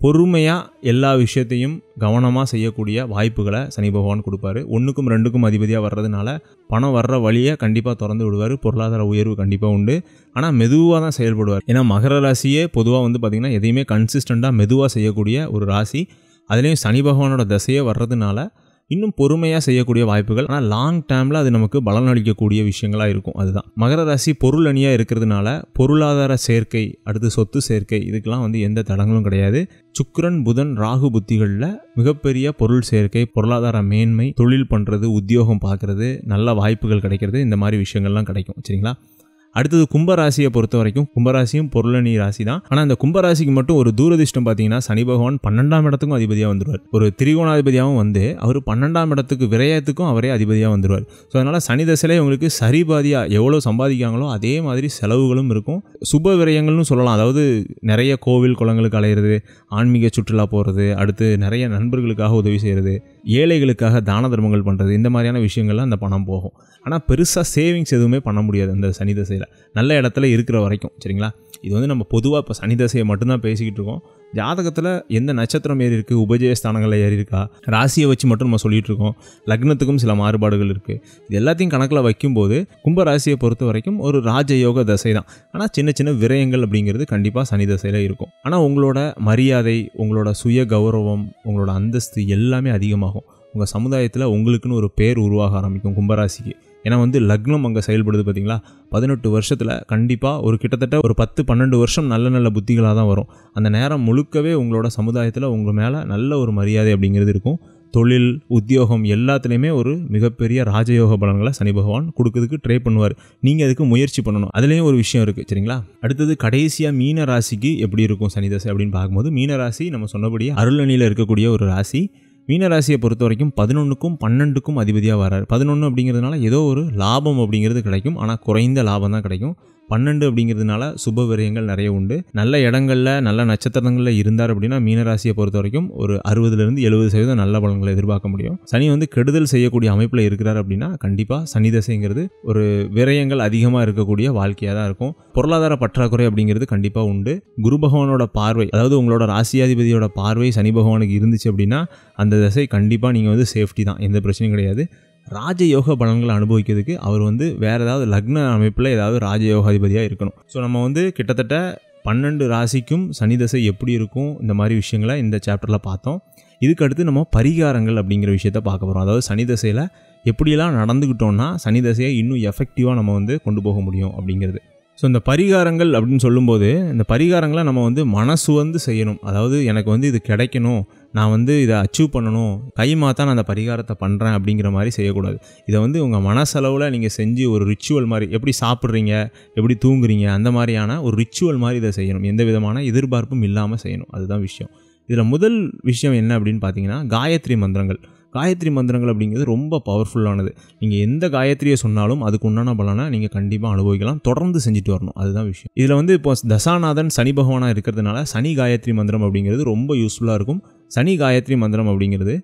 பொறுமையாக எல்லா விஷயத்தையும் கவனமாக செய்யக்கூடிய வாய்ப்புகளை சனி பகவான் கொடுப்பாரு. 1க்கும் 2க்கும் அதிபதியாக வர்றதுனால பணம் வர்ற வழியை கண்டிப்பாக திறந்து விடுவார். பொருளாதார உயர்வு கண்டிப்பாக உண்டு. ஆனால் மெதுவாக தான் செயல்படுவார். ஏன்னா மகர ராசியே பொதுவாக வந்து பார்த்திங்கன்னா எதையுமே கன்சிஸ்டண்ட்டாக மெதுவாக செய்யக்கூடிய ஒரு ராசி. அதுலேயும் சனி பகவானோட தசையே வர்றதுனால இன்னும் பொறுமையாக செய்யக்கூடிய வாய்ப்புகள், ஆனால் லாங் டேர்மில் அது நமக்கு பலன் அளிக்கக்கூடிய விஷயங்களாக இருக்கும். அதுதான் மகர ராசி பொருள் அணியாக இருக்கிறதுனால பொருளாதார சேர்க்கை, அடுத்து சொத்து சேர்க்கை, இதுக்கெல்லாம் வந்து எந்த தடங்களும் கிடையாது. சுக்கிரன், புதன், ராகு புத்திகளில் மிகப்பெரிய பொருள் சேர்க்கை, பொருளாதார மேன்மை, தொழில் பண்ணுறது, உத்தியோகம் பார்க்குறது, நல்ல வாய்ப்புகள் கிடைக்கிறது, இந்த மாதிரி விஷயங்கள்லாம் கிடைக்கும். சரிங்களா? அடுத்தது கும்பராசியை பொறுத்த வரைக்கும் கும்பராசியும் பொருளணி ராசி தான். ஆனால் இந்த கும்பராசிக்கு மட்டும் ஒரு தூரதிஷ்டம் பார்த்தீங்கன்னா சனி பகவான் 12ஆம் இடத்துக்கும் அதிபதியாக வந்துடுவார். ஒரு திரிகோணாதிபதியாகவும் வந்து அவர் 12ஆம் இடத்துக்கு விரயத்துக்கும் அவரே அதிபதியாக வந்துடுவார். ஸோ அதனால் சனி தசையிலே உங்களுக்கு சரிபாதியாக எவ்வளோ சம்பாதிக்காங்களோ அதே மாதிரி செலவுகளும் இருக்கும். சுப விரயங்கள்னு சொல்லலாம். அதாவது நிறைய கோவில் குளங்களுக்கு அலையிறது, ஆன்மீக சுற்றுலா போகிறது, அடுத்து நிறைய நண்பர்களுக்காக உதவி செய்கிறது, ஏழைகளுக்காக தான தர்மங்கள் பண்ணுறது, இந்த மாதிரியான விஷயங்கள்லாம் அந்த பணம் போகும். ஆனால் பெருசாக சேவிங்ஸ் எதுவுமே பண்ண முடியாது அந்த சனி தசையில், நல்ல இடத்துல இருக்கிற வரைக்கும். சரிங்களா? இது வந்து நம்ம பொதுவாக இப்போ சனி தசையை மட்டும்தான் பேசிக்கிட்டு இருக்கோம். ஜாதகத்தில் எந்த நட்சத்திரம் ஏறி இருக்குது, உபஜய ஸ்தானங்களில் ஏறி இருக்கா, ராசியை வச்சு மட்டும் நம்ம சொல்லிகிட்டு இருக்கோம். லக்னத்துக்கும் சில மாறுபாடுகள் இருக்குது. இது எல்லாத்தையும் கணக்கில் வைக்கும்போது கும்பராசியை பொறுத்த வரைக்கும் ஒரு ராஜயோக தசை தான். ஆனால் சின்ன சின்ன விரயங்கள் அப்படிங்கிறது கண்டிப்பாக சனி தசையில் இருக்கும். ஆனால் உங்களோட மரியாதை, உங்களோட சுய கௌரவம், உங்களோட அந்தஸ்து எல்லாமே அதிகமாகும். உங்கள் சமுதாயத்தில் உங்களுக்குன்னு ஒரு பேர் உருவாக ஆரம்பிக்கும் கும்பராசிக்கு. ஏன்னா வந்து லக்னம் அங்கே செயல்படுது பார்த்தீங்களா. 18 வருஷத்தில் கண்டிப்பாக ஒரு கிட்டத்தட்ட ஒரு 10-12 வருஷம் நல்ல நல்ல புத்திகளாக தான் வரும். அந்த நேரம் முழுக்கவே உங்களோட சமுதாயத்தில் உங்கள் மேலே நல்ல ஒரு மரியாதை அப்படிங்கிறது இருக்கும். தொழில், உத்தியோகம் எல்லாத்துலேயுமே ஒரு மிகப்பெரிய ராஜயோக பலன்களை சனி பகவான் கொடுக்கறதுக்கு ட்ரை பண்ணுவார். நீங்கள் அதுக்கு முயற்சி பண்ணணும். அதுலேயும் ஒரு விஷயம் இருக்குது. சரிங்களா? அடுத்தது கடைசியாக மீன ராசிக்கு எப்படி இருக்கும் சனி தசை அப்படின்னு பார்க்கும்போது, மீன ராசி நம்ம சொன்னபடியே அருளணியில் இருக்கக்கூடிய ஒரு ராசி. மீனராசியை பொறுத்த வரைக்கும் 11க்கும் 12க்கும் அதிபதியாக வராரு. 11 அப்படிங்கிறதுனால ஏதோ ஒரு லாபம் அப்படிங்கிறது கிடைக்கும். ஆனால் குறைந்த லாபம் தான் கிடைக்கும். 12 அப்படிங்கிறதுனால சுப விரயங்கள் நிறைய உண்டு. நல்ல இடங்களில் நல்ல நட்சத்திரங்களில் இருந்தார் அப்படின்னா மீனராசியை பொறுத்த வரைக்கும் ஒரு 60-70% நல்ல பலன்களை எதிர்பார்க்க முடியும். சனி வந்து கெடுதல் செய்யக்கூடிய அமைப்பில் இருக்கிறார் அப்படின்னா கண்டிப்பாக சனி தசைங்கிறது ஒரு விரயங்கள் அதிகமாக இருக்கக்கூடிய வாழ்க்கையாக தான் இருக்கும். பொருளாதார பற்றாக்குறை அப்படிங்கிறது கண்டிப்பாக உண்டு. குரு பகவானோட பார்வை, அதாவது உங்களோட ராசியாதிபதியோட பார்வை சனி பகவானுக்கு இருந்துச்சு அப்படின்னா அந்த தசை கண்டிப்பாக நீங்கள் வந்து சேஃப்டி தான், எந்த பிரச்சனையும் கிடையாது. ராஜயோக பலன்களை அனுபவிக்கிறதுக்கு அவர் வந்து வேறு ஏதாவது லக்ன அமைப்பில் ஏதாவது ராஜயோகாதிபதியாக இருக்கணும். ஸோ நம்ம வந்து கிட்டத்தட்ட 12 ராசிக்கும் சனி தசை எப்படி இருக்கும் இந்த மாதிரி விஷயங்களை இந்த சாப்டரில் பார்த்தோம். இதுக்கு அடுத்து நம்ம பரிகாரங்கள் அப்படிங்கிற விஷயத்த பார்க்க போகிறோம். அதாவது சனி தசையில் எப்படியெல்லாம் நடந்துக்கிட்டோம்னா சனி தசையை இன்னும் எஃபெக்டிவாக நம்ம வந்து கொண்டு போக முடியும் அப்படிங்கிறது. ஸோ இந்த பரிகாரங்கள் அப்படின்னு சொல்லும்போது இந்த பரிகாரங்களை நம்ம வந்து மனசு வந்து செய்யணும். அதாவது எனக்கு வந்து இது கிடைக்கணும், நான் வந்து இதை அச்சீவ் பண்ணணும், கை மாற்ற நான் அந்த பரிகாரத்தை பண்ணுறேன் அப்படிங்கிற மாதிரி செய்யக்கூடாது. இதை வந்து உங்கள் மனசளவில் நீங்கள் செஞ்சு ஒரு ரிச்சுவல் மாதிரி, எப்படி சாப்பிட்றீங்க, எப்படி தூங்குறீங்க, அந்த மாதிரியான ஒரு ரிச்சுவல் மாதிரி இதை செய்யணும். எந்த விதமான எதிர்பார்ப்பும் இல்லாமல் செய்யணும். அதுதான் விஷயம். இதில் முதல் விஷயம் என்ன அப்படின்னு பார்த்தீங்கன்னா காயத்ரி மந்திரங்கள். காயத்ரி மந்திரங்கள் அப்படிங்கிறது ரொம்ப பவர்ஃபுல்லானது. நீங்கள் எந்த காயத்ரியை சொன்னாலும் அதுக்கு உண்டான பலனை நீங்கள் கண்டிப்பாக அனுபவிக்கலாம். தொடர்ந்து செஞ்சுட்டு வரணும். அதுதான் விஷயம். இதில் வந்து இப்போ தசாநாதன் சனி பகவானாக இருக்கிறதுனால சனி காயத்ரி மந்திரம் அப்படிங்கிறது ரொம்ப யூஸ்ஃபுல்லாக இருக்கும். சனி காயத்ரி மந்திரம் அப்படிங்கிறது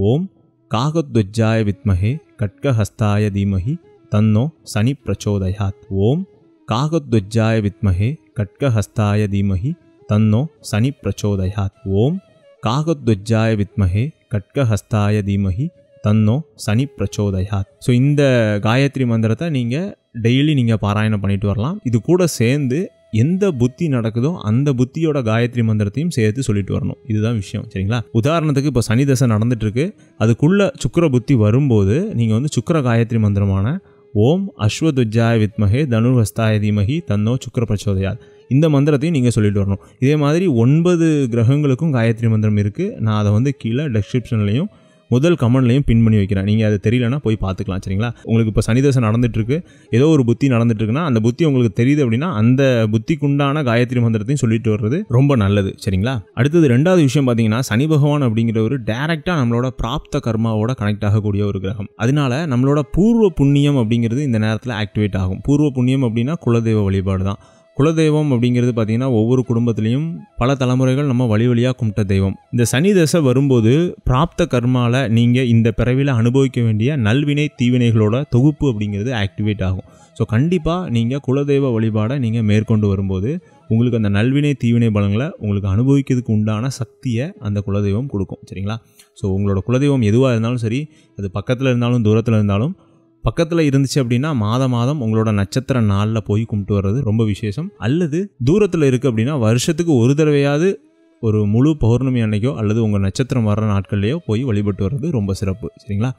ஓம் காகத்வஜ்ஜாய வித்மஹே கட்கஹஸ்தாய தீமஹி தன்னோ சனி பிரச்சோதயாத். ஓம் காகத்வஜ்ஜாய வித்மஹே கட்கஹஸ்தாய தீமஹி தன்னோ சனி பிரச்சோதயாத். ஓம் காகத்வஜ்ஜாய வித்மஹே கட்கஹஸ்தாய தீமஹி தன்னோ சனி பிரச்சோதயாத். ஸோ இந்த காயத்ரி மந்திரத்தை நீங்கள் டெய்லி நீங்கள் பாராயணம் பண்ணிட்டு வரலாம். இது கூட சேர்ந்து எந்த புத்தி நடக்குதோ அந்த புத்தியோட காயத்ரி மந்திரத்தையும் சேர்த்து சொல்லிட்டு வரணும். இதுதான் விஷயம். சரிங்களா? உதாரணத்துக்கு இப்போ சனி தசை நடந்துட்டு இருக்கு, அதுக்குள்ள சுக்கிர புத்தி வரும்போது நீங்கள் வந்து சுக்கிர காயத்ரி மந்திரமான ஓம் அஸ்வத்வஜ்ஜாய வித்மஹே தனுர்ஹஸ்தாய தீமஹி தன்னோ சுக்கிர பிரச்சோதயாத் இந்த மந்திரத்தையும் நீங்கள் சொல்லிட்டு வரணும். இதே மாதிரி 9 கிரகங்களுக்கும் காயத்ரி மந்திரம் இருக்குது. நான் அதை வந்து கீழே டெஸ்கிரிப்ஷன்லையும் முதல் கமெண்ட்லையும் பின் பண்ணி வைக்கிறேன். நீங்கள் அது தெரியலனா போய் பார்த்துக்கலாம். சரிங்களா? உங்களுக்கு இப்போ சனி தசை நடந்துட்டுருக்கு, ஏதோ ஒரு புத்தி நடந்துட்டுருக்குன்னா அந்த புத்தி உங்களுக்கு தெரியுது அப்படின்னா அந்த புத்திக்குண்டான காயத்ரி மந்திரத்தையும் சொல்லிட்டு வர்றது ரொம்ப நல்லது. சரிங்களா? அடுத்தது 2வது விஷயம் பார்த்தீங்கன்னா சனி பகவான் அப்படிங்கிற ஒரு டேரெக்டாக நம்மளோட பிராப்த கர்மாவோட கனெக்ட் ஆகக்கூடிய ஒரு கிரகம். அதனால நம்மளோட பூர்வ புண்ணியம் அப்படிங்கிறது இந்த நேரத்தில் ஆக்டிவேட் ஆகும். பூர்வ புண்ணியம் அப்படின்னா குலதெய்வ வழிபாடு தான். குலதெய்வம் அப்படிங்கிறது பார்த்திங்கன்னா ஒவ்வொரு குடும்பத்துலேயும் பல தலைமுறைகள் நம்ம வழி வழியாக கும்பிட்ட தெய்வம். இந்த சனி தசை வரும்போது பிராப்த கர்மாவில் நீங்கள் இந்த பிறவியில் அனுபவிக்க வேண்டிய நல்வினை தீவினைகளோட தொகுப்பு அப்படிங்கிறது ஆக்டிவேட் ஆகும். ஸோ கண்டிப்பாக நீங்கள் குலதெய்வ வழிபாடை நீங்கள் மேற்கொண்டு வரும்போது உங்களுக்கு அந்த நல்வினை தீவினை பலன்களை உங்களுக்கு அனுபவிக்கிறதுக்கு உண்டான சக்தியை அந்த குலதெய்வம் கொடுக்கும். சரிங்களா? ஸோ உங்களோட குலதெய்வம் எதுவாக இருந்தாலும் சரி, அது பக்கத்தில் இருந்தாலும் தூரத்தில் இருந்தாலும், பக்கத்தில் இருந்துச்சு அப்படின்னா மாதம் உங்களோட நட்சத்திர நாளில் போய் கும்பிட்டு வர்றது ரொம்ப விசேஷம். அல்லது தூரத்தில் இருக்குது அப்படின்னா வருஷத்துக்கு ஒரு தடவையாவது ஒரு முழு பௌர்ணமி அன்னைக்கோ அல்லது உங்கள் நட்சத்திரம் வர்ற நாட்கள்லையோ போய் வழிபட்டு வர்றது ரொம்ப சிறப்பு. சரிங்களா?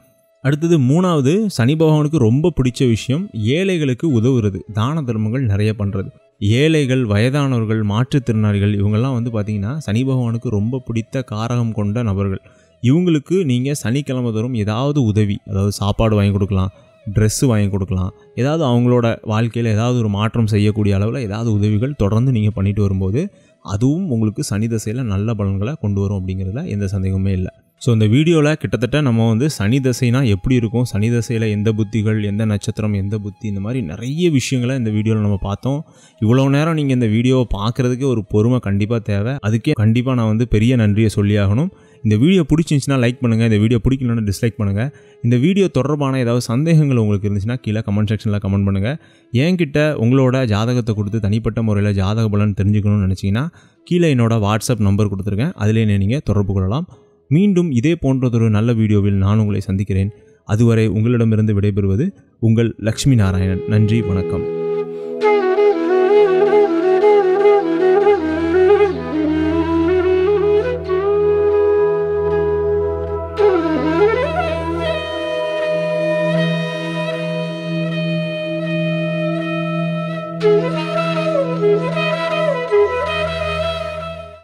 அடுத்தது 3வது சனி பகவானுக்கு ரொம்ப பிடிச்ச விஷயம் ஏழைகளுக்கு உதவுறது, தான தர்மங்கள் நிறைய பண்ணுறது. ஏழைகள், வயதானவர்கள், மாற்றுத்திறனாளிகள் இவங்கெல்லாம் வந்து பார்த்திங்கன்னா சனி பகவானுக்கு ரொம்ப பிடித்த காரகம் கொண்ட நபர்கள். இவங்களுக்கு நீங்கள் சனிக்கிழமை தோறும் ஏதாவது உதவி, அதாவது சாப்பாடு வாங்கி கொடுக்கலாம், ட்ரெஸ்ஸு வாங்கி கொடுக்கலாம், ஏதாவது அவங்களோட வாழ்க்கையில் ஏதாவது ஒரு மாற்றம் செய்யக்கூடிய அளவில் ஏதாவது உதவிகள் தொடர்ந்து நீங்கள் பண்ணிட்டு வரும்போது அதுவும் உங்களுக்கு சனி தசையில் நல்ல பலன்களை கொண்டு வரும் அப்படிங்கிறதுல எந்த சந்தேகமே இல்லை. ஸோ இந்த வீடியோவில் கிட்டத்தட்ட நம்ம வந்து சனி தசைனா எப்படி இருக்கும், சனி தசையில் எந்த புத்திகள், எந்த நட்சத்திரம், எந்த புத்தி, இந்த மாதிரி நிறைய விஷயங்களை இந்த வீடியோவில் நம்ம பார்த்தோம். இவ்வளோ நேரம் நீங்கள் இந்த வீடியோவை பார்க்குறதுக்கே ஒரு பொறுமை கண்டிப்பாக தேவை. அதுக்கே கண்டிப்பாக நான் வந்து பெரிய நன்றியை சொல்லி ஆகணும். இந்த வீடியோ பிடிச்சிருந்துச்சுன்னா லைக் பண்ணுங்கள், இந்த வீடியோ பிடிக்கலன்னா டிஸ்லைக் பண்ணுங்கள். இந்த வீடியோ தொடர்பான ஏதாவது சந்தேகங்கள் உங்களுக்கு இருந்துச்சுன்னா கீழே கமெண்ட் செக்ஷனில் கமெண்ட் பண்ணுங்கள். என்கிட்ட உங்களோட ஜாதகத்தை கொடுத்து தனிப்பட்ட முறையில் ஜாதக பலன் தெரிஞ்சுக்கணும்னு நினச்சிங்கன்னா கீழே என்னோட வாட்ஸ்அப் நம்பர் கொடுத்துருக்கேன், அதிலே நீங்கள் தொடர்பு கொள்ளலாம். மீண்டும் இதே போன்றதொரு நல்ல வீடியோவில் நான் உங்களை சந்திக்கிறேன். அதுவரை உங்களிடமிருந்து விடைபெறுவது உங்கள் லக்ஷ்மி நாராயணன். நன்றி, வணக்கம். Thank you.